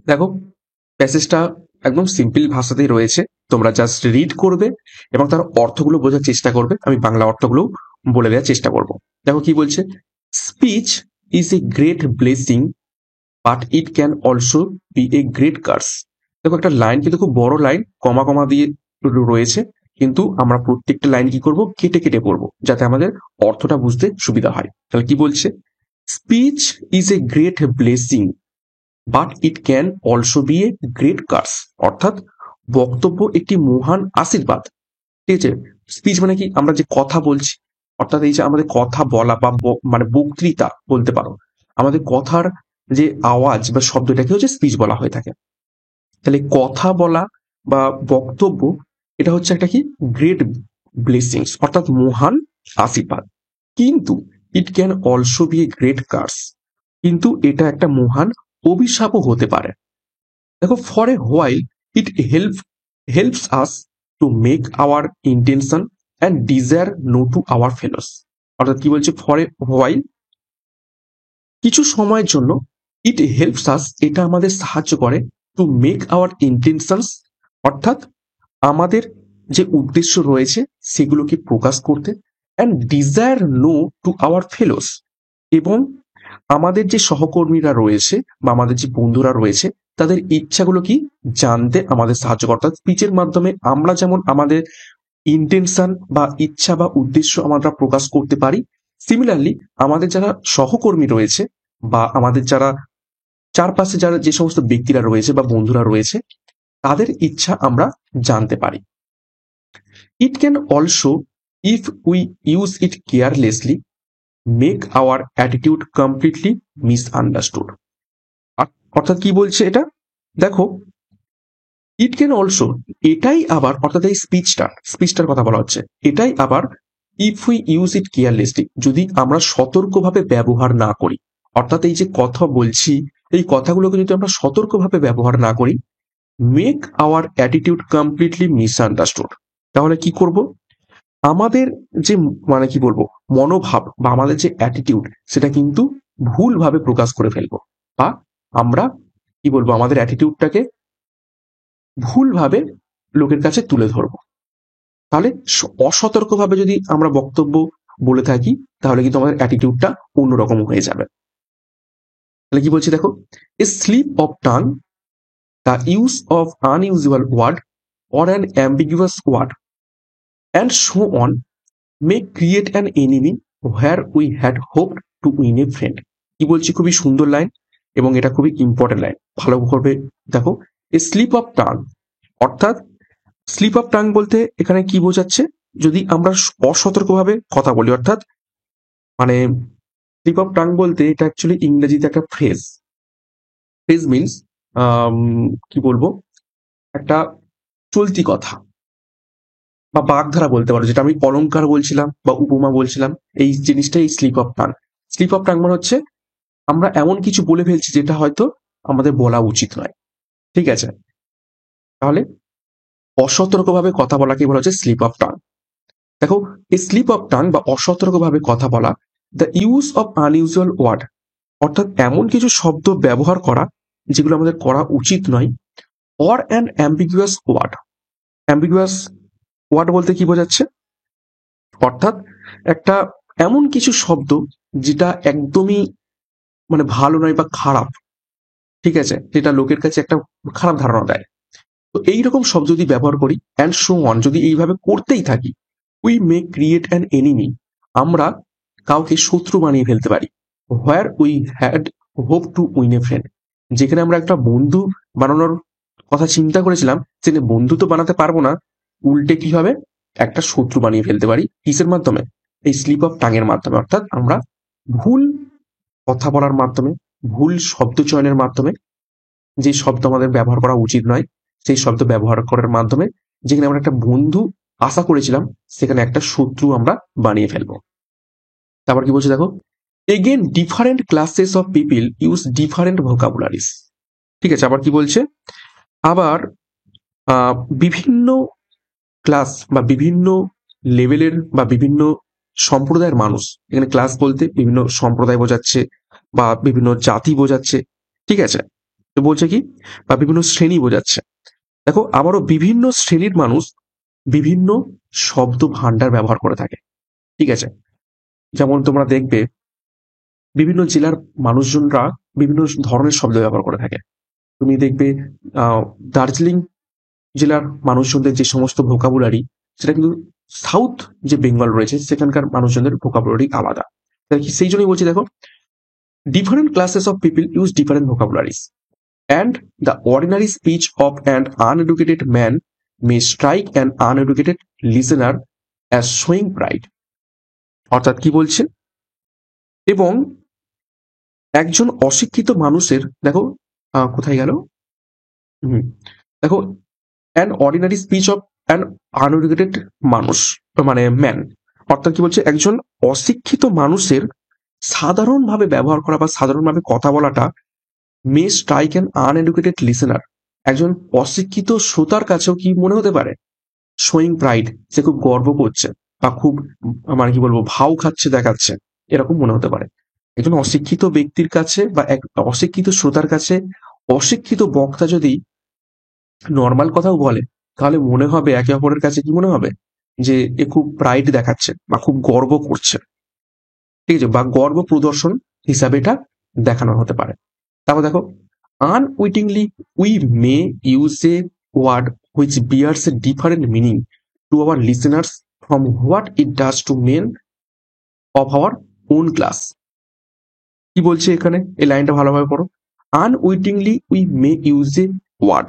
দেখো, প্যাসেজটা একদম সিম্পল ভাষাতেই রয়েছে, তোমরা জাস্ট রিড করবে এবং তার অর্থগুলো বোঝার চেষ্টা করবে। আমি বাংলা অর্থগুলো বলে দেওয়ার চেষ্টা করব। দেখো কি বলছে, speech is a great blessing but it can also be a great curse. দেখো, একটা লাইন কিন্তু খুব বড় লাইন, কমা কমা দিয়ে রয়েছে, কিন্তু আমরা প্রত্যেকটা লাইন কি করব, কেটে কেটে পড়বো যাতে আমাদের অর্থটা বুঝতে সুবিধা হয়। তাহলে কি বলছে, speech is a great blessing but it can also be a great curse. অর্থাৎ বক্তব্য একটি মহান আশীর্বাদ। ঠিক আছে, স্পিচ মানে কি, আমরা যে কথা বলছি, অর্থাৎ এই যে আমাদের কথা বলা বা মানে বক্তৃতা বলতে পারো, আমাদের কথার যে আওয়াজ বা শব্দটাকে হচ্ছে স্পিচ বলা হয়ে থাকে। তাহলে কথা বলা বা বক্তব্য এটা হচ্ছে একটা কি গ্রেট ব্লেসিংস, অর্থাৎ মহান আশীর্বাদ। কিন্তু it can also be a great curse, কিন্তু এটা একটা মহান অভিশাপও হতে পারে। দেখো, for a while it helps us to make our intention and desire know to our fellows. অর্থাৎ কি বলছে, ফর এ হোয়াইল কিছু সময়ের জন্য, ইট হেল্পস আস এটা আমাদের সাহায্য করে, টু মেক আওয়ার ইন্টেনশনস অর্থাৎ আমাদের যে উদ্দেশ্য রয়েছে সেগুলোকে প্রকাশ করতে, and desire know to our fellows এবং আমাদের যে সহকর্মীরা রয়েছে বা আমাদের যে বন্ধুরা রয়েছে তাদের ইচ্ছাগুলো কি জানতে আমাদের সাহায্য করে। অর্থাৎ স্পিচের মাধ্যমে আমরা যেমন আমাদের ইন্টেনশন বা ইচ্ছা বা উদ্দেশ্য আমরা প্রকাশ করতে পারি, সিমিলারলি আমাদের যারা সহকর্মী রয়েছে বা আমাদের যারা চারপাশে যারা যে সমস্ত ব্যক্তিরা রয়েছে বা বন্ধুরা রয়েছে তাদের ইচ্ছা আমরা জানতে পারি। ইট can also, if we use it carelessly, make our attitude completely misunderstood. অর্থাৎ কি বলছে এটা, দেখো, ইট ক্যান অলসো এটাই আবার, অর্থাৎ এই স্পিচটার কথা বলা হচ্ছে, এটাই আবার if we use it carelessly, যদি আমরা সতর্কভাবে ব্যবহার না করি। অর্থাৎ এই যে কথা বলছি, এই কথাগুলোকে যদি আমরা সতর্কভাবে ব্যবহার না করি, make our attitude completely misunderstood, তাহলে কি করব, আমাদের যে মানে কি বলবো মনোভাব বা আমাদের যে অ্যাটিটিউড সেটা কিন্তু ভুলভাবে প্রকাশ করে ফেলবো, বা আমরা কি বলবো আমাদের অ্যাটিটিউডটাকে ভুলভাবে লোকের কাছে তুলে ধরবো। তাহলে অসতর্কভাবে যদি আমরা বক্তব্য বলে থাকি তাহলে কিন্তু আমাদের অ্যাটিটিউডটা অন্যরকম হয়ে যাবে। তাহলে কি বলছি দেখো, a slip of tongue, the use of unusual word or an ambiguous word and so on may create an enemy where we had hoped to win a friend. কি বলছি, খুবই সুন্দর লাইন এবং এটা খুবই ইম্পর্টেন্ট লাইন, ভালো করে দেখো। এ স্লিপ অফ টাং, অর্থাৎ স্লিপ অফ টাং বলতে এখানে কি বোঝাচ্ছে, যদি আমরা অসতর্কভাবে কথা বলি, অর্থাৎ মানে স্লিপ অফ টাং বলতে এটা অ্যাকচুয়ালি ইংরেজিতে একটা ফ্রেজ মিনস কি বলবো, একটা চলতি কথা বা বাগধারা বলতে পারো, যেটা আমি অলংকার বলছিলাম বা উপমা বলছিলাম, এই জিনিসটাই slip of tongue. Slip of tongue মানে হচ্ছে আমরা এমন কিছু বলে ফেলছি যেটা হয়তো আমাদের বলা উচিত নয়। ঠিক আছে, তাহলে অসতর্কভাবে কথা বলাকে বলা হচ্ছে স্লিপ অফ টাং। দেখো, এই স্লিপ অফ টাং বা অসতর্কভাবে কথা বলা, the use of unusual word, অর্থাৎ এমন কিছু শব্দ ব্যবহার করা যেগুলো আমাদের করা উচিত নয়, or an ambiguous word. Ambiguous word বলতে কি বোঝাচ্ছে, অর্থাৎ একটা এমন কিছু শব্দ যেটা একদমই মানে ভালো নয় বা খারাপ, ঠিক আছে, যেটা লোকের কাছে একটা খারাপ ধারণা দেয়। তো এইরকম শব্দ যদি ব্যবহার করি, অ্যান্ড সো অন, যদি এইভাবে করতেই থাকি, we may create an enemy, আমরা কাউকে শত্রু বানিয়ে ফেলতে পারি, where we had hope to win a friend, যেখানে আমরা একটা বন্ধু বানানোর কথা চিন্তা করেছিলাম যে না, বন্ধু তো বানাতে পারবো না, উল্টে কি হবে, একটা শত্রু বানিয়ে ফেলতে পারি। কিসের মাধ্যমে? এই স্লিপ অফ টাঙের মাধ্যমে। অর্থাৎ আমরা ভুল কথা বলার মাধ্যমে, ভুল শব্দ চয়নের মাধ্যমে, যে শব্দ আমাদের ব্যবহার করা উচিত নয় সেই শব্দ ব্যবহার করার মাধ্যমে যেখানে আমরা একটা বন্ধু আশা করেছিলাম সেখানে একটা শত্রু আমরা বানিয়ে ফেলবো। তারপর কি বলছে দেখো, again different classes of people use different ভোকাবুলারিস। ঠিক আছে, আবার কি বলছে, আবার বিভিন্ন ক্লাস বা বিভিন্ন লেভেলের বা বিভিন্ন সম্প্রদায়ের মানুষ, এখানে ক্লাস বলতে বিভিন্ন সম্প্রদায় বোঝাচ্ছে বা বিভিন্ন জাতি বোঝাচ্ছে। ঠিক আছে, তো বলছে কি, বা বিভিন্ন শ্রেণী বোঝাচ্ছে। দেখো, আবারও বিভিন্ন শ্রেণীর মানুষ বিভিন্ন শব্দ ভান্ডার ব্যবহার করে থাকে। ঠিক আছে, যেমন তোমরা দেখবে বিভিন্ন জেলার মানুষজনরা বিভিন্ন ধরনের শব্দ ব্যবহার করে থাকে। তুমি দেখবে দার্জিলিং জেলার মানুষজনদের যে সমস্ত ভোকাবুলারি, সেটা কিন্তু সাউথ যে বেঙ্গল রয়েছে সেখানকার মানুষজনদের ভোকাবুলারি আলাদা। সেই জন্যই বলছি দেখো, different classes of people use different vocabularies and the ordinary speech of an uneducated man may strike an uneducated listener as showing pride। অর্থাৎ কি বলছে, এবং একজন অশিক্ষিত মানুষের, দেখো কোথায় গেল, দেখো, an ordinary speech of an uneducated মানুষ, মানে ম্যান। অর্থাৎ কি বলছে, একজন অশিক্ষিত মানুষের সাধারণভাবে ব্যবহার করা বা সাধারণভাবে কথা বলাটা মে স্ট্রাইক অ্যান আনএডুকেটেড লিসেনার, একজন অশিক্ষিত শ্রোতার কাছেও কি মনে হতে পারে, শোয়িং প্রাইড, সে খুব গর্ব করছে বা খুব মানে কি বলবো ভাও খাচ্ছে দেখাচ্ছে, এরকম মনে হতে পারে। একজন অশিক্ষিত ব্যক্তির কাছে বা এক অশিক্ষিত শ্রোতার কাছে অশিক্ষিত বক্তা যদি নর্মাল কথাও বলে, তাহলে মনে হবে একে অপরের কাছে কি মনে হবে, যে এ খুব প্রাইড দেখাচ্ছে বা খুব গর্ব করছে। ঠিক আছে, বা গর্ব প্রদর্শন হিসাবে এটা দেখানো হতে পারে। তারপর দেখো, unwittingly we may use a word which bears a different meaning to our listeners from what it does to men of our own class। কি বলছে এখানে, এই লাইনটা ভালোভাবে পড়ো। unwittingly we may use a word,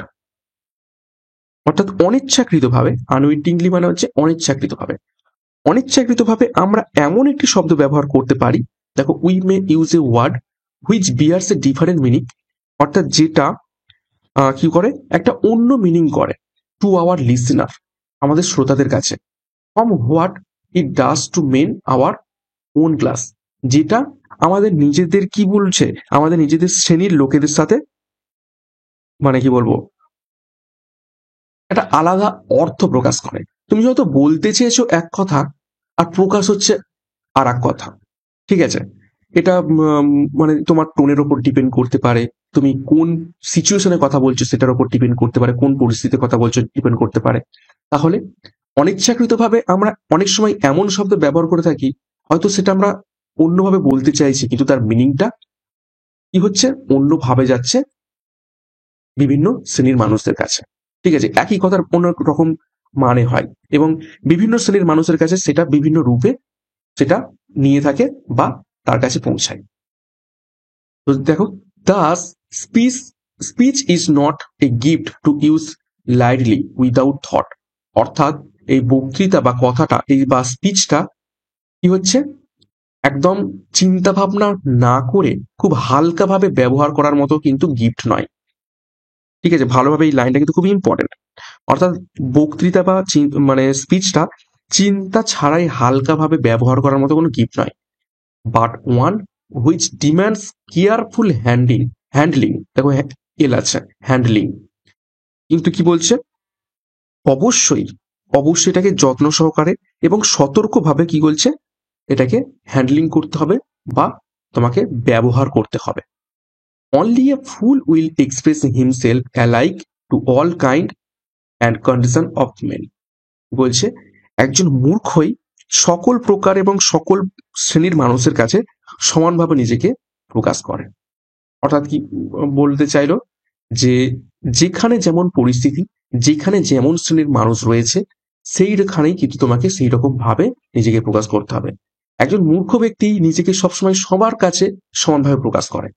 অর্থাৎ অনিচ্ছাকৃতভাবে, আনউইটিংলি মানে হচ্ছে অনিচ্ছাকৃতভাবে, অনিচ্ছাকৃতভাবে আমরা এমন একটি শব্দ ব্যবহার করতে পারি। দেখো, we may use a word which bears a different meaning, অর্থাৎ যেটা কি করে, একটা অন্য মিনিং করে, টু আওয়ার লিসেনার, আমাদের শ্রোতাদের কাছে, from what it does to men our own class, যেটা আমাদের নিজেদের কি বলছে, আমাদের নিজেদের শ্রেণীর লোকেদের সাথে মানে কি বলবো, একটা আলাদা অর্থ প্রকাশ করে। তুমি হয়তো বলতে চেয়েছো এক কথা আর প্রকাশ হচ্ছে আর এক কথা। ঠিক আছে, এটা মানে তোমার টোনের ওপর ডিপেন্ড করতে পারে, তুমি কোন সিচুয়েশনে কথা বলছো সেটার উপর ডিপেন্ড করতে পারে, কোন পরিস্থিতিতে কথা বলছো ডিপেন্ড করতে পারে। তাহলে অনিচ্ছাকৃতভাবে আমরা অনেক সময় এমন শব্দ ব্যবহার করে থাকি, হয়তো সেটা আমরা অন্যভাবে বলতে চাইছি কিন্তু তার মিনিংটা কি হচ্ছে, অন্যভাবে যাচ্ছে বিভিন্ন শ্রেণীর মানুষদের কাছে। ঠিক আছে, একই কথার অনেক রকম মানে হয় এবং বিভিন্ন শ্রেণীর মানুষের কাছে সেটা বিভিন্ন রূপে সেটা নিয়ে থাকে বা তার কাছে পৌঁছায়। তো দেখো, Das speech speech is not a gift to use lightly without thought. অর্থাৎ এই বক্তৃতা বা কথাটা, এই বা স্পিচটা কি হচ্ছে, একদম চিন্তা ভাবনা না করে খুব হালকাভাবে ব্যবহার করার মতো কিন্তু গিফট নয়। ঠিক আছে, ভালোভাবে এই লাইনটা কিন্তু খুবই ইম্পর্টেন্ট। অর্থাৎ বক্তৃতা বা মানে স্পিচটা চিন্তা ছাড়াই হালকাভাবে ব্যবহার করার মতো কোনো গিফট নয়, but one which demands careful handling. দেখো, এল আছে হ্যান্ডলিং, কিন্তু কি বলছে, অবশ্যই অবশ্যই এটাকে যত্ন সহকারে এবং সতর্কভাবে কি বলছে, এটাকে হ্যান্ডলিং করতে হবে বা তোমাকে ব্যবহার করতে হবে। Only a fool will express himself alike to all kind and condition of men. বলছে, একজন মূর্খই সকল প্রকার এবং সকল শ্রেণীর মানুষের কাছে সমানভাবে নিজেকে প্রকাশ করে। অর্থাৎ কি বলতে চাইলো, যে যেখানে যেমন পরিস্থিতি, যেখানে যেমন শ্রেণীর মানুষ রয়েছে, সেইখানেই কিন্তু তোমাকে সেই রকম ভাবে নিজেকে প্রকাশ করতে হবে। একজন মূর্খ ব্যক্তি নিজেকে সবসময় সবার কাছে সমানভাবে প্রকাশ করে।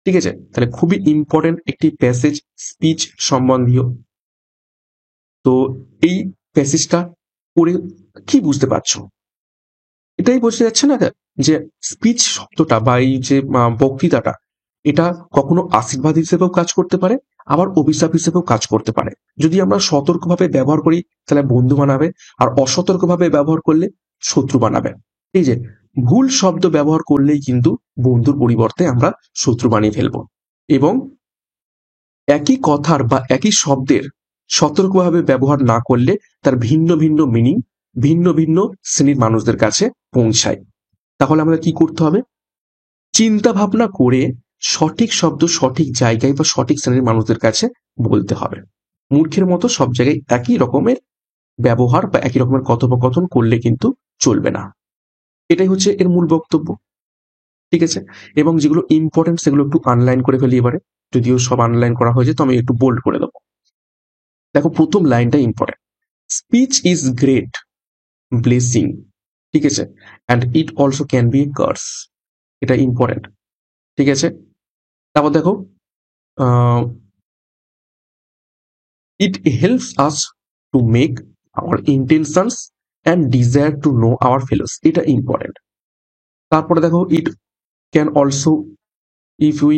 ঠিক আছে, তাহলে খুবই ইম্পর্টেন্ট একটি প্যাসেজ স্পিচ সম্বন্ধীয়। তো এই প্যাসেজটা পড়ে কি বুঝতে পারছো? এটাই বোঝা যাচ্ছে না যে স্পিচ শব্দটা বা এই যে বক্তৃতাটা, এটা কখনো আশীর্বাদ হিসেবেও কাজ করতে পারে, আবার অভিশাপ হিসেবেও কাজ করতে পারে। যদি আমরা সতর্কভাবে ব্যবহার করি তাহলে বন্ধু বানাবে, আর অসতর্কভাবে ব্যবহার করলে শত্রু বানাবে। এই যে ভুল শব্দ ব্যবহার করলেই কিন্তু বন্ধুর পরিবর্তে আমরা শত্রু বানিয়ে ফেলবো। এবং একই কথার বা একই শব্দের সতর্কভাবে ব্যবহার না করলে তার ভিন্ন ভিন্ন মিনিং ভিন্ন ভিন্ন শ্রেণীর মানুষদের কাছে পৌঁছায়। তাহলে আমাদের কি করতে হবে? চিন্তা ভাবনা করে সঠিক শব্দ সঠিক জায়গায় বা সঠিক শ্রেণীর মানুষদের কাছে বলতে হবে। মূর্খের মতো সব জায়গায় একই রকমের ব্যবহার বা একই রকমের কথোপকথন করলে কিন্তু চলবে না। এটাই হচ্ছে এর মূল বক্তব্য। ঠিক আছে, এবং যেগুলো ইম্পর্টেন্ট সেগুলো একটু আনলাইন করে ফেলি এবারে, যদিও সব আনলাইন করা হয়েছে তো আমি একটু বোল্ড করে দেবো। দেখো প্রথম লাইনটা important, speech is great blessing. ঠিক আছে, and it also can be a curse. এটা ইম্পর্টেন্ট। ঠিক আছে, তারপর দেখো it helps us to make our intentions and desire to know our fellows. এটা ইম্পর্টেন্ট। তারপরে দেখো it can also if we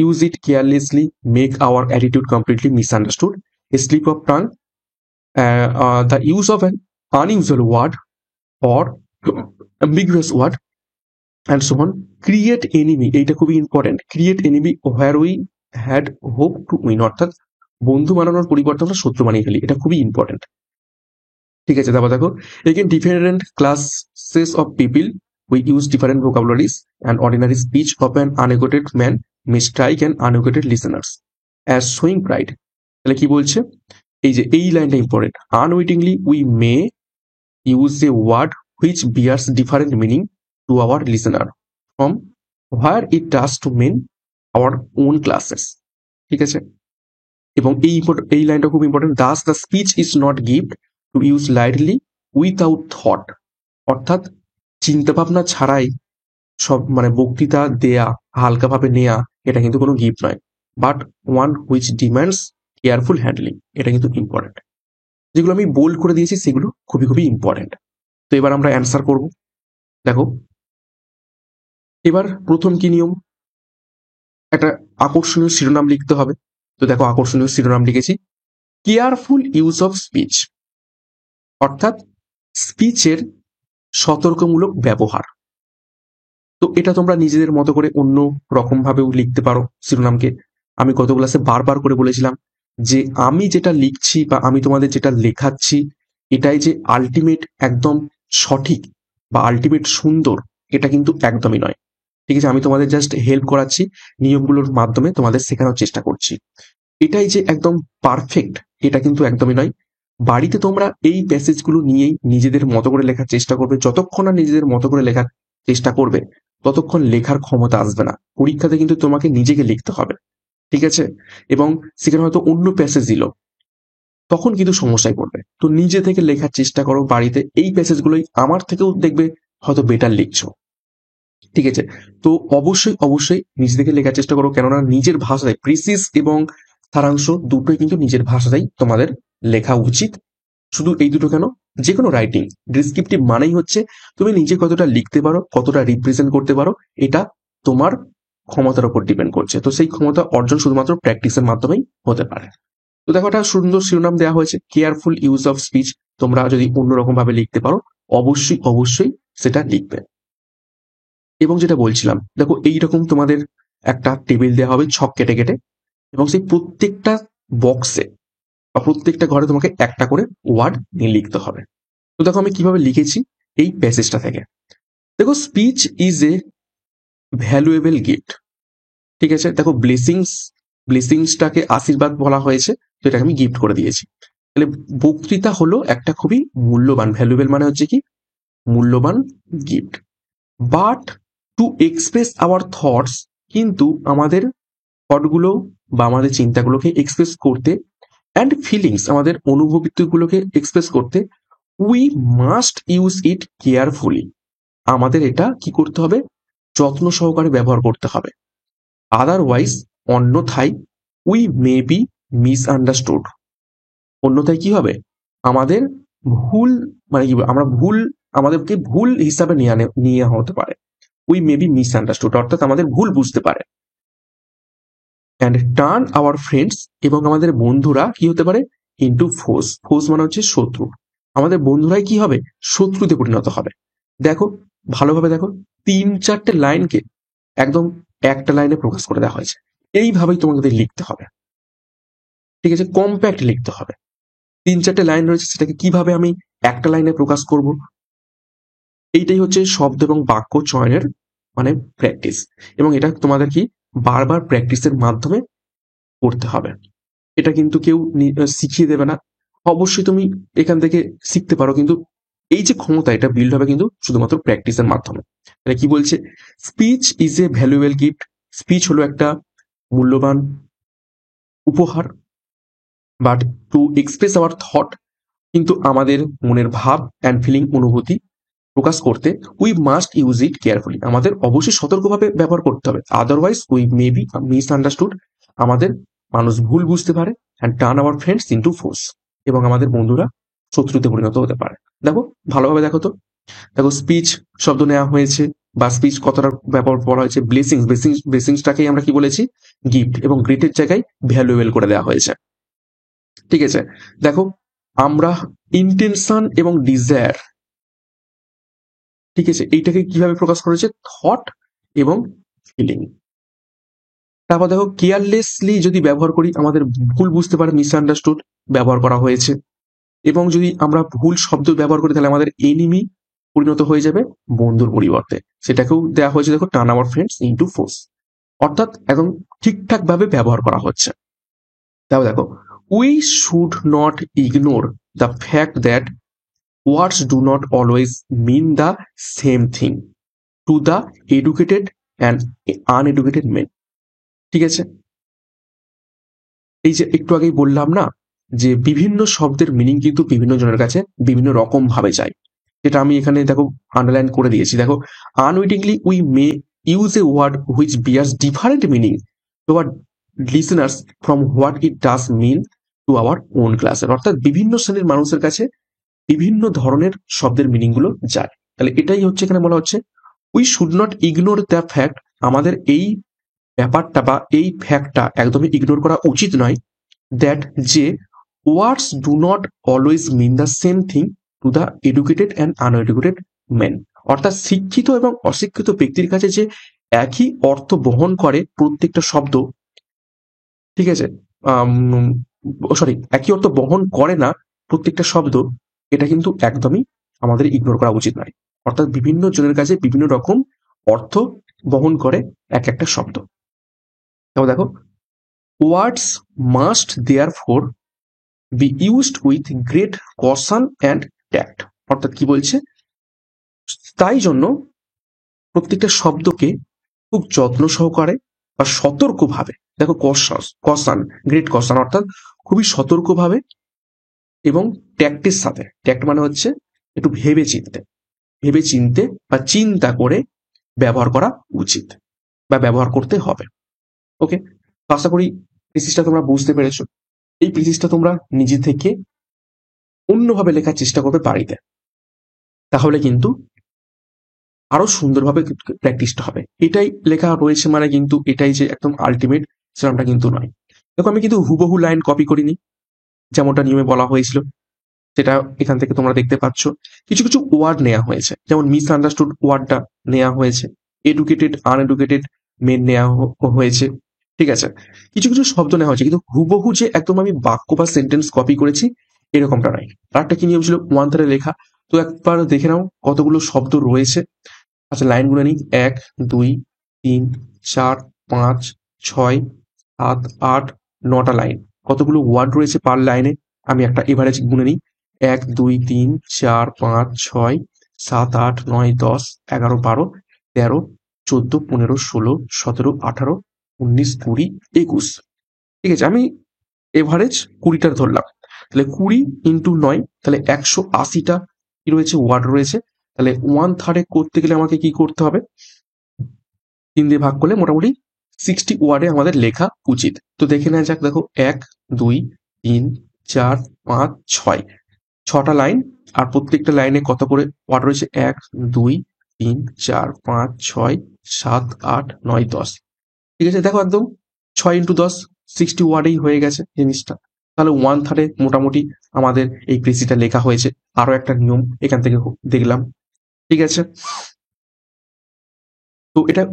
use it carelessly make our attitude completely misunderstood, a slip of tongue, the use of an unusual word or ambiguous word and so on create enemy. এটা খুবই important, create enemy where we had hope to win, অর্থাৎ বন্ধু বানানোর পরিবর্তে আমরা শত্রু বানিয়ে ফেলি। এটা খুবই ইম্পর্টেন্ট। ঠিক আছে, তারপর দেখো again different classes of people we use different vocabularies and ordinary speech of an uneducated man may strike an uneducated listeners as showing pride. তাহলে কি বলছে? এই যে এই লাইনটা important, unwittingly we may use a word which bears different meaning to our listener from where it does to mean our own classes. ঠিক আছে, এবং এই লাইনটা খুব important, thus the speech is not gift to use lightly without thought. অর্থাৎ চিন্তা ভাবনা ছাড়াই সব বক্তৃতা দেয়া, হালকাভাবে নেয়া, এটা কিন্তু কোনো গিফট নয়, but one which demands careful handling. এটা কিন্তু ইম্পর্টেন্ট। যেগুলো আমি বোল্ড করে দিয়েছি সেগুলো খুবই খুবই ইম্পর্টেন্ট। তো এবার আমরা অ্যান্সার করব। দেখো এবার প্রথম কি নিয়ম, একটা আকর্ষণীয় শিরোনাম লিখতে হবে। তো দেখো আকর্ষণীয় শিরোনাম লিখেছি কেয়ারফুল ইউজ অফ স্পিচ, অর্থাৎ স্পিচের সতর্কমূলক ব্যবহার। তো এটা তোমরা নিজেদের মতো করে অন্য রকম ভাবেও লিখতে পারো শিরোনামকে। আমি গত ক্লাসে বারবার করে বলেছিলাম যে আমি যেটা লিখছি বা আমি তোমাদের যেটা লেখাচ্ছি এটাই যে আলটিমেট একদম সঠিক বা আলটিমেট সুন্দর, এটা কিন্তু একদমই নয়। ঠিক আছে, আমি তোমাদের জাস্ট হেল্প করাচ্ছি, নিয়মগুলোর মাধ্যমে তোমাদের শেখানোর চেষ্টা করছি। এটাই যে একদম পারফেক্ট এটা কিন্তু একদমই নয়। বাড়িতে তোমরা এই প্যাসেজগুলো নিয়েই নিজেদের মতো করে লেখার চেষ্টা করবে। যতক্ষণ না নিজেদের মতো করে লেখার চেষ্টা করবে ততক্ষণ লেখার ক্ষমতা আসবে না। পরীক্ষাতে কিন্তু তোমাকে নিজেকে লিখতে হবে। ঠিক আছে, এবং সেখানে হয়তো অন্য প্যাসেজ দিল, তখন কিন্তু সমস্যায় পড়বে। তো নিজে থেকে লেখার চেষ্টা করো বাড়িতে, এই প্যাসেজগুলোই আমার থেকেও দেখবে হয়তো বেটার লিখছো। ঠিক আছে, তো অবশ্যই অবশ্যই নিজে থেকে লেখার চেষ্টা করো, কেননা নিজের ভাষায় প্রিসিস এবং সারাংশ দুটোই কিন্তু নিজের ভাষাতেই তোমাদের লেখা উচিত। শুধু এই দুটো কেন, যে কোনো রাইটিং ডিসক্রিপটিভ মানেই হচ্ছে তুমি নিজে কতটা লিখতে পারো, কতটা রিপ্রেজেন্ট করতে পারো, এটা তোমার ক্ষমতার উপর ডিপেন্ড করছে। তো সেই ক্ষমতা অর্জন শুধুমাত্র প্র্যাকটিসের মাধ্যমেই হতে পারে। তো দেখো একটা সুন্দর শিরোনাম দেওয়া হয়েছে কেয়ারফুল ইউজ অফ স্পিচ। তোমরা যদি অন্যরকম ভাবে লিখতে পারো অবশ্যই অবশ্যই সেটা লিখবে। এবং যেটা বলছিলাম, দেখো এইরকম তোমাদের একটা টেবিল দেওয়া হবে ছক কেটে কেটে, এবং সেই প্রত্যেকটা বক্সে বা প্রত্যেকটা ঘরে তোমাকে একটা করে ওয়ার্ড নিয়ে লিখতে হবে। তো দেখো আমি কিভাবে লিখেছি এই প্যাসেজটা থেকে। দেখো speech is a valuable gift. ঠিক আছে, দেখো ব্লেসিংসটাকে আশীর্বাদ বলা হয়েছে, তো এটাকে আমি গিফট করে দিয়েছি। তাহলে বক্তৃতা হলো একটা খুবই মূল্যবান, ভ্যালুয়েবল মানে হচ্ছে কি মূল্যবান gift. But to express hour thoughts, কিন্তু আমাদের থটগুলো বা আমাদের চিন্তাগুলোকে এক্সপ্রেস করতে, অ্যান্ড ফিলিংস আমাদের অনুভূতিগুলোকে এক্সপ্রেস করতে, we must use it carefully. আমাদের এটা কি করতে হবে, যত্ন সহকারে ব্যবহার করতে হবে। আদারওয়াইজ অন্যথায় উই মে বি মিসআন্ডারস্টুড। অন্যথায় কি হবে, আমাদের ভুল মানে কি আমরা ভুল আমাদেরকে ভুল হিসাবে নিয়ে হতে পারে। উই মে বি মিসআন্ডারস্টুড অর্থাৎ আমাদের ভুল বুঝতে পারে। অ্যান্ড টার্ন আওয়ার ফ্রেন্ডস এবং আমাদের বন্ধুরা কি হতে পারে, ইন্টু ফোর্স। ফোর্স মানে হচ্ছে শত্রু। আমাদের বন্ধুরাই কি হবে, শত্রুতে পরিণত হবে। দেখো ভালোভাবে দেখো, 3-4টে লাইনকে একদম একটা লাইনে প্রকাশ করে দেওয়া হয়েছে। এইভাবেই তোমাদের লিখতে হবে, ঠিক আছে, কম্প্যাক্ট লিখতে হবে। 3-4টে লাইন রয়েছে, সেটাকে কিভাবে আমি একটা লাইনে প্রকাশ করব, এইটাই হচ্ছে শব্দ এবং বাক্য চয়নের মানে প্র্যাকটিস। এবং এটা তোমাদের কি বারবার প্র্যাকটিসের মাধ্যমে করতে হবে। এটা কিন্তু কেউ শিখিয়ে দেবে না, অবশ্যই তুমি এখান থেকে শিখতে পারো, কিন্তু এই যে ক্ষমতা এটা বিল্ড হবে কিন্তু শুধুমাত্র প্র্যাকটিসের মাধ্যমে। তাহলে কি বলছে, speech is a valuable gift. Speech হলো একটা মূল্যবান উপহার, but to express hour thought, কিন্তু আমাদের মনের ভাব অ্যান্ড ফিলিং অনুভূতি প্রকাশ করতে we must use it carefully, আমাদের অবশ্যই সতর্কভাবে ব্যবহার করতে হবে। Otherwise we may be misunderstood, আমাদের মানুষ ভুল বুঝতে পারে। And turn our friends into force, এবং আমাদের বন্ধুরা শত্রুতে পরিণত হতে পারে। দেখো ভালোভাবে দেখো তো, দেখো স্পিচ শব্দ নেওয়া হয়েছে বা স্পিচ কতটা ব্যবহার করা হয়েছে, ব্লেসিংস, ব্লেসিংসটাকেই আমরা কি বলেছি, গিফট, এবং গ্রেটের জায়গায় ভ্যালুয়েবল করে দেওয়া হয়েছে। ঠিক আছে, দেখো আমরা ইন্টেনশন এবং ডিজায়ার, ঠিক আছে, এইটাকে কিভাবে প্রকাশ করেছে, থট এবং ফিলিং। তারপর দেখো কেয়ারলেসলি যদি ব্যবহার করি, আমাদের ভুল বুঝতে পারে, মিসআন্ডারস্টুড ব্যবহার করা হয়েছে। এবং যদি আমরা ভুল শব্দ ব্যবহার করি তাহলে আমাদের এনিমি পরিণত হয়ে যাবে বন্ধুর পরিবর্তে, সেটাকেও দেওয়া হয়েছে। দেখো turn our friends into force, অর্থাৎ একদম ঠিকঠাক ভাবে ব্যবহার করা হচ্ছে। তাও দেখো we should not ignore the fact that words do not always mean the same thing to the educated and uneducated men. ঠিক আছে, এই যে একটু আগেই বললাম না যে বিভিন্ন শব্দের মিনিং কিন্তু বিভিন্ন জনের কাছে বিভিন্ন রকম ভাবে যায়, যেটা আমি এখানে দেখো আন্ডারলাইন করে দিয়েছি। দেখো unwittingly we may use a word which bears different meaning to our listeners from what it does mean to our own ক্লাসের, অর্থাৎ বিভিন্ন শ্রেণীর মানুষের কাছে বিভিন্ন ধরনের শব্দের মিনিং গুলো যায়। তাহলে এটাই হচ্ছে এখানে বলা হচ্ছে we should not ignore the fact, আমাদের এই ব্যাপারটা বা এই ফ্যাক্টটা একদমই ইগনোর করা উচিত নয়, দ্যাট যে words do not always mean the same thing to the educated and uneducated men, অর্থাৎ শিক্ষিত এবং অশিক্ষিত ব্যক্তির কাছে যে একই অর্থ বহন করে প্রত্যেকটা শব্দ, ঠিক আছে, সরি, একই অর্থ বহন করে না প্রত্যেকটা শব্দ, এটা কিন্তু একদমই আমাদের ইগনোর করা উচিত নয়। অর্থাৎ বিভিন্ন জনের কাছে বিভিন্ন রকম অর্থ বহন করে এক একটা শব্দ। তাও দেখো words must therefore be used with great caution and tact, অর্থাৎ কি বলছে, তাই জন্য প্রত্যেকটা শব্দকে খুব যত্ন সহকারে বা সতর্কভাবে, দেখো কশন, গ্রেট কশন অর্থাৎ খুবই সতর্কভাবে এবং ট্যাক্টের সাথে, ট্যাক্ট মানে হচ্ছে একটু ভেবে চিনতে বা চিন্তা করে ব্যবহার করা উচিত বা ব্যবহার করতে হবে। ওকে, আশা করি প্রিসিসটা তোমরা বুঝতে পেরেছো। এই প্রিসিসটা তোমরা নিজে থেকে অন্যভাবে লেখার চেষ্টা করবে বাড়িতে, তাহলে কিন্তু আরো সুন্দরভাবে প্র্যাকটিসটা হবে। এটাই লেখা রয়েছে মানে কিন্তু এটাই যে একদম আলটিমেট সেরকমটা কিন্তু নয়। দেখো আমি কিন্তু হুবহু লাইন কপি করিনি, যেমনটা নিয়মে বলা হয়েছিল সেটা এখান থেকে তোমরা দেখতে পাচ্ছ। কিছু কিছু ওয়ার্ড নেওয়া হয়েছে, যেমন মিসআন্ডারস্টুড ওয়ার্ডটা নেওয়া হয়েছে, এডুকেটেড আনএডুকেটেড মেন নেওয়া হয়েছে, ঠিক আছে, কিছু কিছু শব্দ নেওয়া হয়েছে, কিন্তু হুবহু যে একদম আমি বাক্য বা সেন্টেন্স কপি করেছি এরকমটা নয়। আরেকটা কি নিয়ম ছিল, ওয়ান থারে লেখা, তো একবার দেখে নাও কতগুলো শব্দ রয়েছে। আচ্ছা লাইনগুলো নিই, 1 2 3 4 5 6 7 8 9টা লাইন, কতগুলো ওয়ার্ড রয়েছে পার লাইনে, আমি একটা এভারেজ গুনে নিই, 1 2 3 4 5 6 7 8 9 10 11 12 13 14 15 16 17 18 19 20 21, ঠিক আছে, আমি এভারেজ 20টা ধরলাম। তাহলে 20 ইন্টু 9, তাহলে 180টা কি রয়েছে, ওয়ার্ড রয়েছে। তাহলে ওয়ান থার্ডে করতে গেলে আমাকে কি করতে হবে, 3 দিয়ে ভাগ করলে মোটামুটি 60 ওয়ার্ডে আমাদের লেখা উচিত। তো দেখে নেওয়া যাক। দেখো 1 2 3 4 5 6 6টা লাইন, আর প্রত্যেকটা লাইনে কত করে ওয়ার্ড রয়েছে? 1 2 3 4 5 6 7 8 9 10। ঠিক আছে, দেখো একদম 6 ইন্টু 10 60 ওয়ার্ডেই হয়ে গেছে জিনিসটা। তাহলে 1/3 মোটামুটি আমাদের এই প্রেসিটা লেখা হয়েছে। আরো একটা নিয়ম এখান থেকে দেখলাম। ঠিক আছে, তো এটা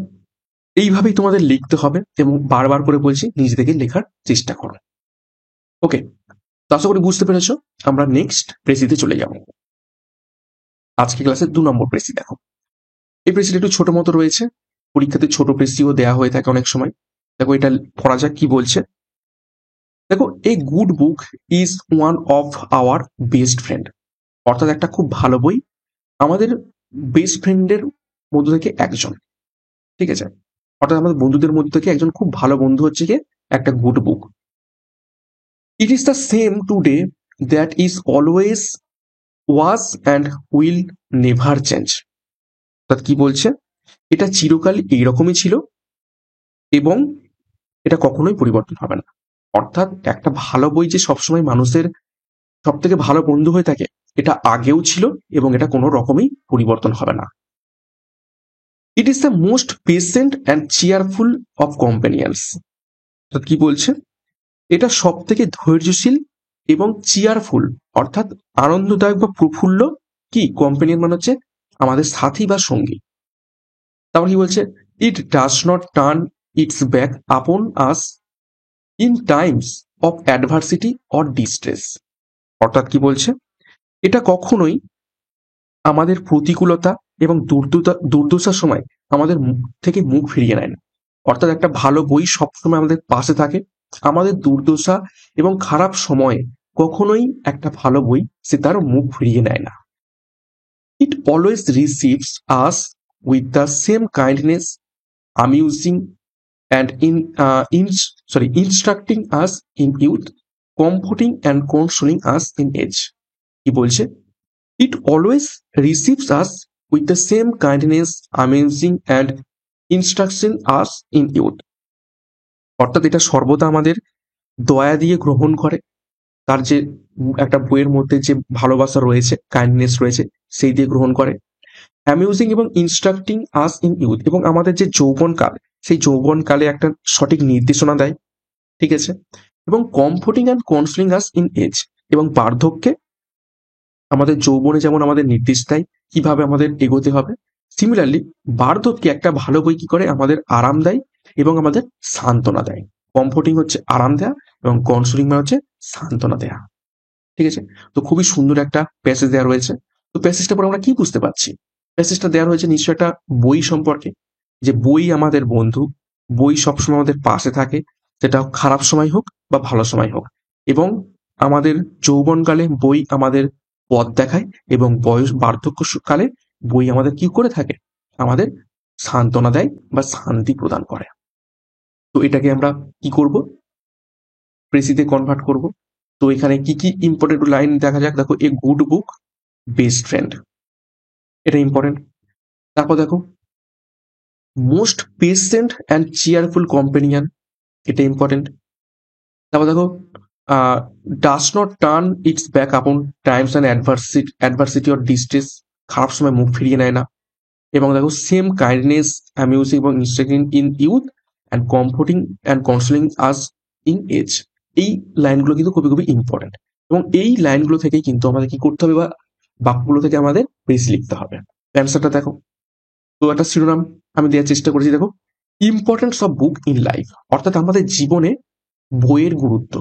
এইভাবেই তোমাদের লিখতে হবে এবং বারবার করে বলছি নিজে থেকে লেখার চেষ্টা করো। ওকে, তো আশা করি বুঝতে পেরেছো। আমরা নেক্সট প্রেসিতে চলে যাব। আজকে ক্লাসে 2 নম্বর প্রেসি দেখো। এই প্রেসিটা একটু ছোট মতো রয়েছে, পরীক্ষাতে ছোট প্রেসিও দেওয়া হয়ে থাকে অনেক সময়। দেখো এটা পড়া যাক কি বলছে। দেখো, a good book is one of our best friend. অর্থাৎ একটা খুব ভালো বই আমাদের বেস্ট ফ্রেন্ডের মধ্যে থেকে একজন। ঠিক আছে, অর্থাৎ আমাদের বন্ধুদের মধ্যে থেকে একজন খুব ভালো বন্ধু হচ্ছে কি একটা good book. It is the same today that is always was and will never change. অর্থাৎ কি বলছে? এটা চিরকাল এইরকমই ছিল এবং এটা কখনোই পরিবর্তন হবে না। অর্থাৎ একটা ভালো বই যে সবসময় মানুষের সব থেকে ভালো বন্ধু হয়ে থাকে, এটা আগেও ছিল এবং এটা কোনো রকমই পরিবর্তন হবে না। It is the most patient and cheerful of companions. অর্থাৎ কি বলছে? এটা সব থেকে ধৈর্যশীল এবং চেয়ারফুল, অর্থাৎ আনন্দদায়ক বা প্রফুল্ল কি কম্প্যানিয়ন মানে হচ্ছে আমাদের সাথী বা সঙ্গী। তারপর কি বলছে? It does not turn its back upon us in times of adversity or distress. অর্থাৎ কি বলছে? এটা কখনোই আমাদের প্রতিকূলতা এবং দুর্দশার সময় আমাদের মুখ থেকে মুখ ফিরিয়ে নেয় না। অর্থাৎ একটা ভালো বই সবসময় আমাদের পাশে থাকে আমাদের দুর্দশা এবং খারাপ সময়ে। কখনোই একটা ভালো বই সে তার মুখ ফিরিয়ে নেয় না। It always receives us with the same kindness, amusing and instructing us in youth, comforting and consoling us in age. কি বলছে? It always receives us with the same kindness, amazing and instruction us in youth. অর্থাৎ এটা সর্বদা আমাদের দয়া দিয়ে গ্রহণ করে। তার যে একটা বইয়ের মধ্যে যে ভালোবাসা রয়েছে, কাইন্ডনেস রয়েছে, সেই দিয়ে গ্রহণ করে। অ্যামিউজিং এবং ইনস্ট্রাক্টিং আস ইন ইউথ, এবং আমাদের যে যৌবনকাল, সেই যৌবনকালে একটা সঠিক নির্দেশনা দেয়। ঠিক আছে, এবং comforting and consoling us in age, এবং বার্ধক্যে আমাদের যৌবনে যেমন আমাদের নির্দেশ দেয় কিভাবে আমাদের এগোতে হবে, সিমিলারলি বার্ধক্যে একটা ভালো বই কি করে আমাদের আরাম দেয় এবং আমাদের সান্ত্বনা দেয়। কমফোর্টিং হচ্ছে আরাম দেয়া এবং কনসোলিং মানে হচ্ছে সান্ত্বনা দেয়া। ঠিক আছে, তো খুবই সুন্দর একটা প্যাসেজ দেওয়া রয়েছে। তো প্যাসেজটা পরে আমরা কি বুঝতে পারছি? প্যাসেজটা দেওয়া রয়েছে নিশ্চয় একটা বই সম্পর্কে, যে বই আমাদের বন্ধু, বই সবসময় আমাদের পাশে থাকে, সেটা খারাপ সময় হোক বা ভালো সময় হোক, এবং আমাদের যৌবনকালে বই আমাদের পথ দেখায় এবং বয়স বার্ধক্য কালে বই আমাদের কি করে থাকে? আমাদের সান্ত্বনা দেয় বা শান্তি প্রদান করে। তো এটাকে আমরা কি করব? প্রেসিতে কনভার্ট করব। তো এখানে কি কি ইম্পর্টেন্ট লাইন দেখা যাক। দেখো, a good book best friend, এটা ইম্পর্টেন্ট। তারপর দেখো, most patient and cheerful companion, এটা ইম্পর্টেন্ট। তারপর দেখো, does not turn its back upon times and adversity or distress, খারাপ সময় মুখ ফিরিয়ে নেয় না। এবং দেখো, সেম কাইন্ডনেস, অ্যামিউজিং এবং instructing in youth and comforting and consoling us in age. এই লাইনগুলো কিন্তু খুবই খুবই ইম্পর্টেন্ট, এবং এই লাইনগুলো থেকেই কিন্তু আমাদের কি করতে হবে, বা বাক্যগুলো থেকে আমাদের প্রেস লিখতে হবে। অ্যান্সারটা দেখো, তো একটা শিরোনাম আমি দেওয়ার চেষ্টা করেছি। দেখো, importance of book in life, অর্থাৎ আমাদের জীবনে বইয়ের গুরুত্ব।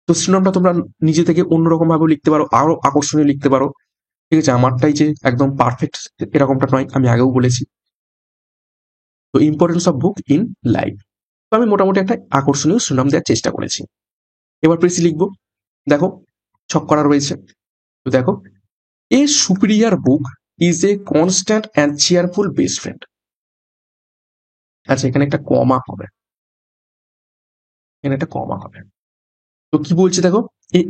তো শিরোনামটা তোমরা নিজে থেকে অন্যরকম ভাবে লিখতে পারো, আরো আকর্ষণীয় লিখতে পারো। ঠিক আছে, আমারটাই যে একদম পারফেক্ট এরকমটা নয়, আমি আগেও বলেছি। তো importance of book in life, তো আমি মোটামুটি একটা আকর্ষণীয় শিরোনাম দেওয়ার চেষ্টা করেছি। এবার প্রেসি লিখবো। দেখো, ছক করা রয়েছে। তো দেখো, a superior book is a constant and cheerful best friend. আচ্ছা, এখানে একটা কমা হবে, এখানে একটা কমা হবে। তো কি বলছে দেখো, এ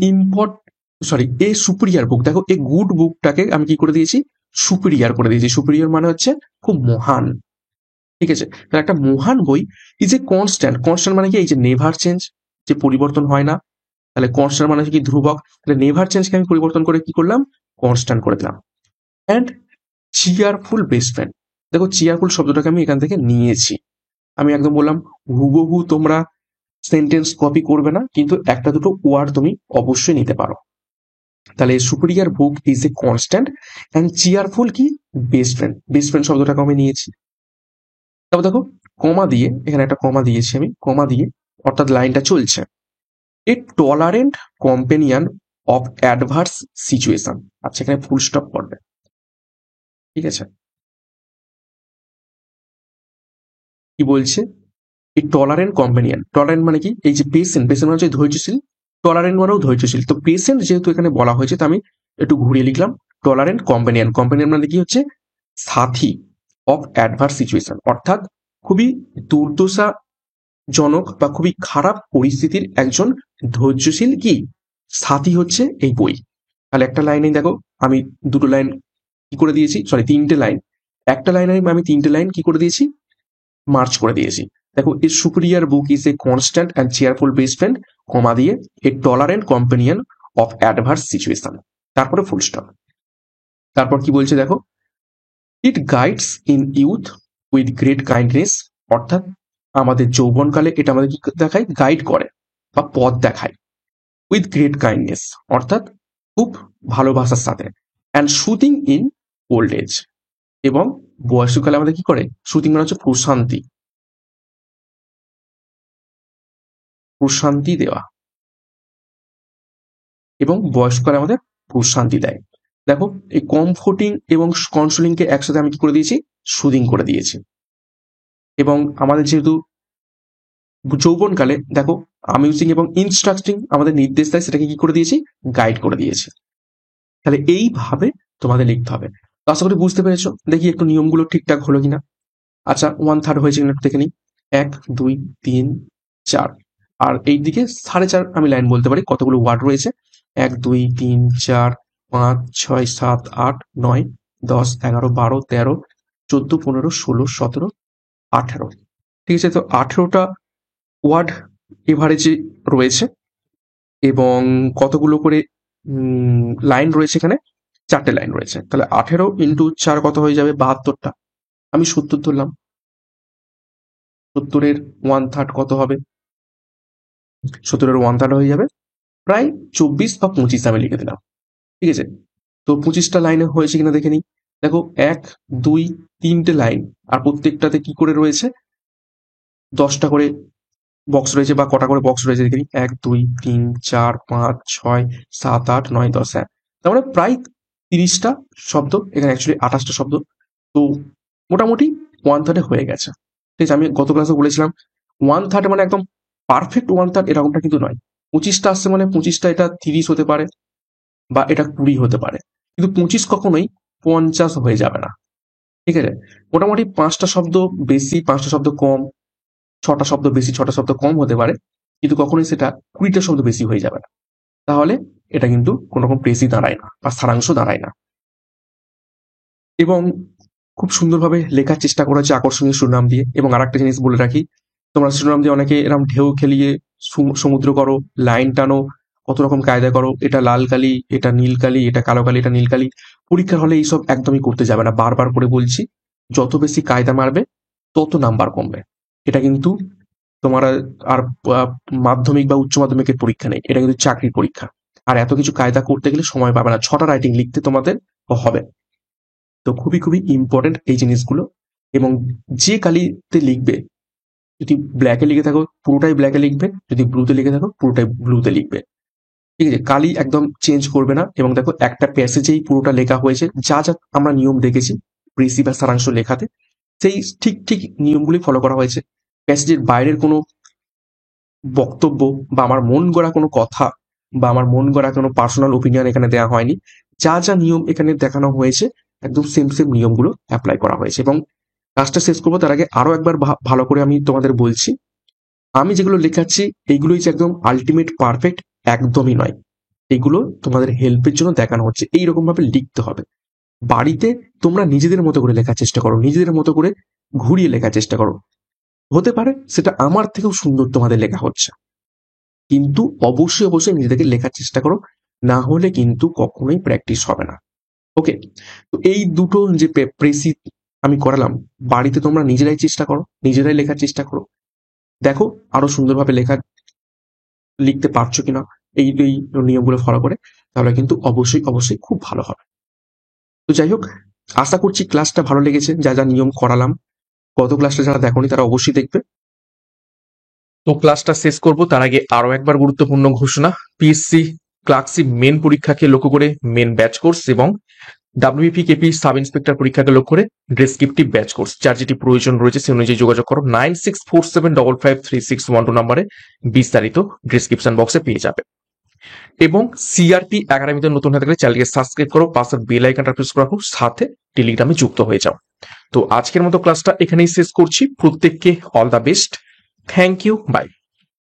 এ সুপিরিয়ার বুক। দেখো, এ গুড বুকটাকে আমি কি করে দিয়েছি? সুপিরিয়ার করে দিয়েছি। সুপিরিয়ার মানে হচ্ছে খুব মহান। ঠিক আছে? তাহলে একটা মহান বই ইজ এ কনস্ট্যান্ট। কনস্ট্যান্ট মানে কি? এই যে নেভার চেঞ্জ, যে পরিবর্তন হয় না। তাহলে কনস্ট্যান্ট মানে হচ্ছে কি? ধ্রুবক। তাহলে নেভার চেঞ্জকে আমি পরিবর্তন করে কি করলাম? কনস্ট্যান্ট করে দিলাম। And cheerful best friend. দেখো চিয়ারফুল শব্দটাকে আমি এখান থেকে নিয়েছি। আমি একদম বললাম হুবহু তোমরা সেন্টেন্স কপি করবে না, কিন্তু একটা দুটো ওয়ার্ড তুমি অবশ্যই নিতে পারো। তাহলে superior book is a constant and cheerful কি? Best friend. বেস্ট ফ্রেন্ড শব্দটাকে আমি নিয়েছি। তারপর দেখো কমা দিয়ে, এখানে একটা কমা দিয়েছি আমি, কমা দিয়ে অর্থাৎ লাইনটা চলছে, a tolerant companion of adverse situation. আচ্ছা, এখানে ফুল স্টপ করবে। ঠিক আছে, কি বলছে? এই টলারেন্ট কম্পেনিয়ন, টলারেন্ট মানে কি? এই যে পেশেন্ট, পেশেন্ট মানে হচ্ছে ধৈর্যশীল, টলারেন্ট মানেও ধৈর্যশীল। তো পেশেন্ট যেহেতু এখানে বলা হয়েছে, তো আমি একটু ঘুরিয়ে লিখলাম টলারেন্ট কম্পেনিয়ন। কম্পেনিয়ন মানে কি হচ্ছে? সাথী অফ অ্যাডভার্স সিচুয়েশন, অর্থাৎ খুবই দুর্দশাজনক বা খুবই খারাপ পরিস্থিতির একজন ধৈর্যশীল কি সাথী হচ্ছে এই বই। তাহলে একটা লাইনে দেখো আমি দুটো লাইন কি করে দিয়েছি, সরি তিনটে লাইন, একটা লাইনে আমি তিনটে লাইন কি করে দিয়েছি? মার্চ করে দিয়েছি। দেখো a superior book is a constant and cheerful best friend, comma দিয়ে a tolerant companion of adverse situation, তারপরে ফুল স্টপ। তারপর কি বলছে দেখো, it guides in youth with great kindness, অর্থাৎ আমাদের যৌবনকালে এটা আমাদের কি দেখায়? গাইড করে বা পথ দেখায়। উইথ গ্রেট কাইন্ডনেস অর্থাৎ খুব ভালোবাসার সাথে। And soothing in old age, এবং বয়সকালে আমাদের কি করে? শুটিং মানে হচ্ছে প্রশান্তি, প্রশান্তি দেওয়া, এবং বয়স্করা আমাদের প্রশান্তি দেয়। দেখো এই কমফোর্টিং এবং কনসোলিংকে একসাথে আমি কি করে দিয়েছি? সুদিং করে দিয়েছি। এবং আমাদের যেহেতু যৌবনকালে দেখো অ্যামিউজিং এবং ইনস্ট্রাক্টিং আমাদের নির্দেশ দেয়, সেটাকে কি করে দিয়েছি? গাইড করে দিয়েছি। তাহলে এইভাবে তোমাদের লিখতে হবে। তো আশা করি বুঝতে পেরেছো। দেখি একটু নিয়মগুলো ঠিকঠাক হলো কিনা। আচ্ছা, 1/3 হয়েছে কিনা একটু দেখে নিই। 1 2 3 4, আর এই দিকে 4.5 আমি লাইন বলতে পারি কতগুলো ওয়ার্ড রয়েছে। 1 2 3 4 5 6 7 8 9 10 11 12 13 14 15 16 17 18। ঠিক আছে, তো 18টা ওয়ার্ড এভারেজে রয়েছে, এবং কতগুলো করে লাইন রয়েছে এখানে? 4টে লাইন রয়েছে। তাহলে 18 ইন্টু 4 কত হয়ে যাবে? 72টা। আমি 70 ধরলাম। 70-এর 1/3 কত হবে? 70-এর 1/3 হয়ে যাবে প্রায় 24 বা 25 আমি লিখে দিলাম। ঠিক আছে, তো 25টা লাইনে হয়েছে কিনা দেখে নিই। দেখো 1 2 3টে লাইন, আর প্রত্যেকটাতে কি করে রয়েছে? 10টা করে বক্স রয়েছে, বা কটা করে বক্স রয়েছে দেখে নিই। 1 2 3 4 5 6 7 8 9 10 হ্যাঁ, তার মানে প্রায় 30টা শব্দ, এখানে অ্যাকচুয়ালি 28টা শব্দ। তো মোটামুটি 1/3 হয়ে গেছে। ঠিক আছে, আমি গত ক্লাসে বলেছিলাম 1/3 মানে একদম পারফেক্ট 1/3 এরকমটা কিন্তু নয়। 25টা আসছে মানে 25টা এটা 30 হতে পারে, বা এটা 20 হতে পারে, কিন্তু 25 কখনোই 50 হয়ে যাবে না। ঠিক আছে, মোটামুটি 5টা শব্দ বেশি, 5টা শব্দ কম, 6টা শব্দ বেশি, 6টা শব্দ কম হতে পারে, কিন্তু কখনোই সেটা 20টা শব্দ বেশি হয়ে যাবে না। তাহলে এটা কিন্তু কোনো রকম প্রেসই দাঁড়ায় না, বা সারাংশ দাঁড়ায় না। এবং খুব সুন্দরভাবে লেখার চেষ্টা করা হচ্ছে আকর্ষণীয় শিরোনাম দিয়ে। এবং আরেকটা জিনিস বলে রাখি, তোমরা শিরোনাম দিয়ে অনেকে এরকম ঢেউ খেলিয়ে সমুদ্র করো, লাইন টানো, কত রকম কায়দা করো, এটা লাল কালি, এটা নীল কালি, এটা কালো কালি, এটা নীল কালি। পরীক্ষার হলে এইসব একদমই করতে যাবে না। বারবার করে বলছি, যত বেশি কায়দা মারবে তত নাম্বার কমবে। এটা কিন্তু তোমার আর মাধ্যমিক বা উচ্চ মাধ্যমিকের পরীক্ষা নেই, এটা কিন্তু চাকরির পরীক্ষা। আর এত কিছু কায়দা করতে গেলে সময় পাবে না, 6টা রাইটিং লিখতে তোমাদের হবে। তো খুবই খুবই ইম্পর্টেন্ট এই জিনিসগুলো। এবং যে কালিতে লিখবে, যদি ব্ল্যাকে লিখে থাকো পুরোটাই ব্ল্যাকে লিখবে, যদি ব্লুতে লিখে থাকো পুরোটাই ব্লুতে লিখবে। ঠিক আছে, কালি একদম চেঞ্জ করবে না। এবং দেখো একটা প্যাসেজেই পুরোটা লেখা হয়েছে, যা যা আমরা নিয়ম দেখেছি প্রেসি বা সারাংশ লেখাতে, সেই ঠিক ঠিক নিয়মগুলি ফলো করা হয়েছে। প্যাসেজের বাইরের কোনো বক্তব্য বা আমার মন গড়া কোনো কথা বা আমার মন গড়া কোনো পার্সোনাল ওপিনিয়ন এখানে দেওয়া হয়নি। যা যা নিয়ম এখানে দেখানো হয়েছে একদম সেম সেম নিয়মগুলো অ্যাপ্লাই করা হয়েছে। এবং কাজটা শেষ করবো তার আগে আরো একবার ভালো করে আমি তোমাদের বলছি, আমি যেগুলো লেখাচ্ছি এইগুলোই যে একদম আলটিমেট পারফেক্ট একদমই নয়। এগুলো তোমাদের হেল্পের জন্য দেখানো হচ্ছে, এইরকম ভাবে লিখতে হবে। বাড়িতে তোমরা নিজেদের মতো করে লেখার চেষ্টা করো, নিজেদের মতো করে ঘুরিয়ে লেখার চেষ্টা করো। হতে পারে সেটা আমার থেকেও সুন্দর তোমাদের লেখা হচ্ছে, কিন্তু অবশ্যই অবশ্যই নিজেদেরকে লেখার চেষ্টা করো, না হলে কিন্তু কখনোই প্র্যাকটিস হবে না। ওকে, তো এই দুটো যে প্রেসি আমি করালাম, বাড়িতে তোমরা নিজেরাই চেষ্টা করো, নিজেরাই লেখার চেষ্টা করো, দেখো আরো সুন্দরভাবে লিখতে পারছো কিনা এই এই নিয়মগুলো ফলো করে, তাহলে কিন্তু অবশ্যই অবশ্যই খুব ভালো হবে। তো যাই হোক, আশা করছি ক্লাসটা ভালো লেগেছে। যা যা নিয়ম করালাম, গত ক্লাসটা যারা দেখোনি তারা অবশ্যই দেখবে। তো ক্লাসটা শেষ করব তার আগে আরো একবার গুরুত্বপূর্ণ ঘোষণা। পিএসসি ক্লার্কশিপ মেন পরীক্ষাকে লক্ষ্য করে মেন ব্যাচ কোর্স এবং ডাব্লিউপি কেপি সাব ইন্সপেক্টর পরীক্ষাকে লক্ষ্য করে ডেসক্রিপটিভ ব্যাচ কোর্স, যার যেটি প্রয়োজন রয়েছে সেই অনুযায়ী যোগাযোগ করো। 9647553612 নাম্বারে বিস্তারিত ডিসক্রিপশন বক্সে পেয়ে যাবে। এবং সিআরপি একাডেমিতে নতুন হয়ে থাকলে চ্যানেলকে সাবস্ক্রাইব করো, পাশের বেল আইকনটা প্রেস রাখো, সাথে টেলিগ্রামে যুক্ত হয়ে যাও। তো আজকের মতো ক্লাসটা এখানেই শেষ করছি। প্রত্যেককে all the best. Thank you, by.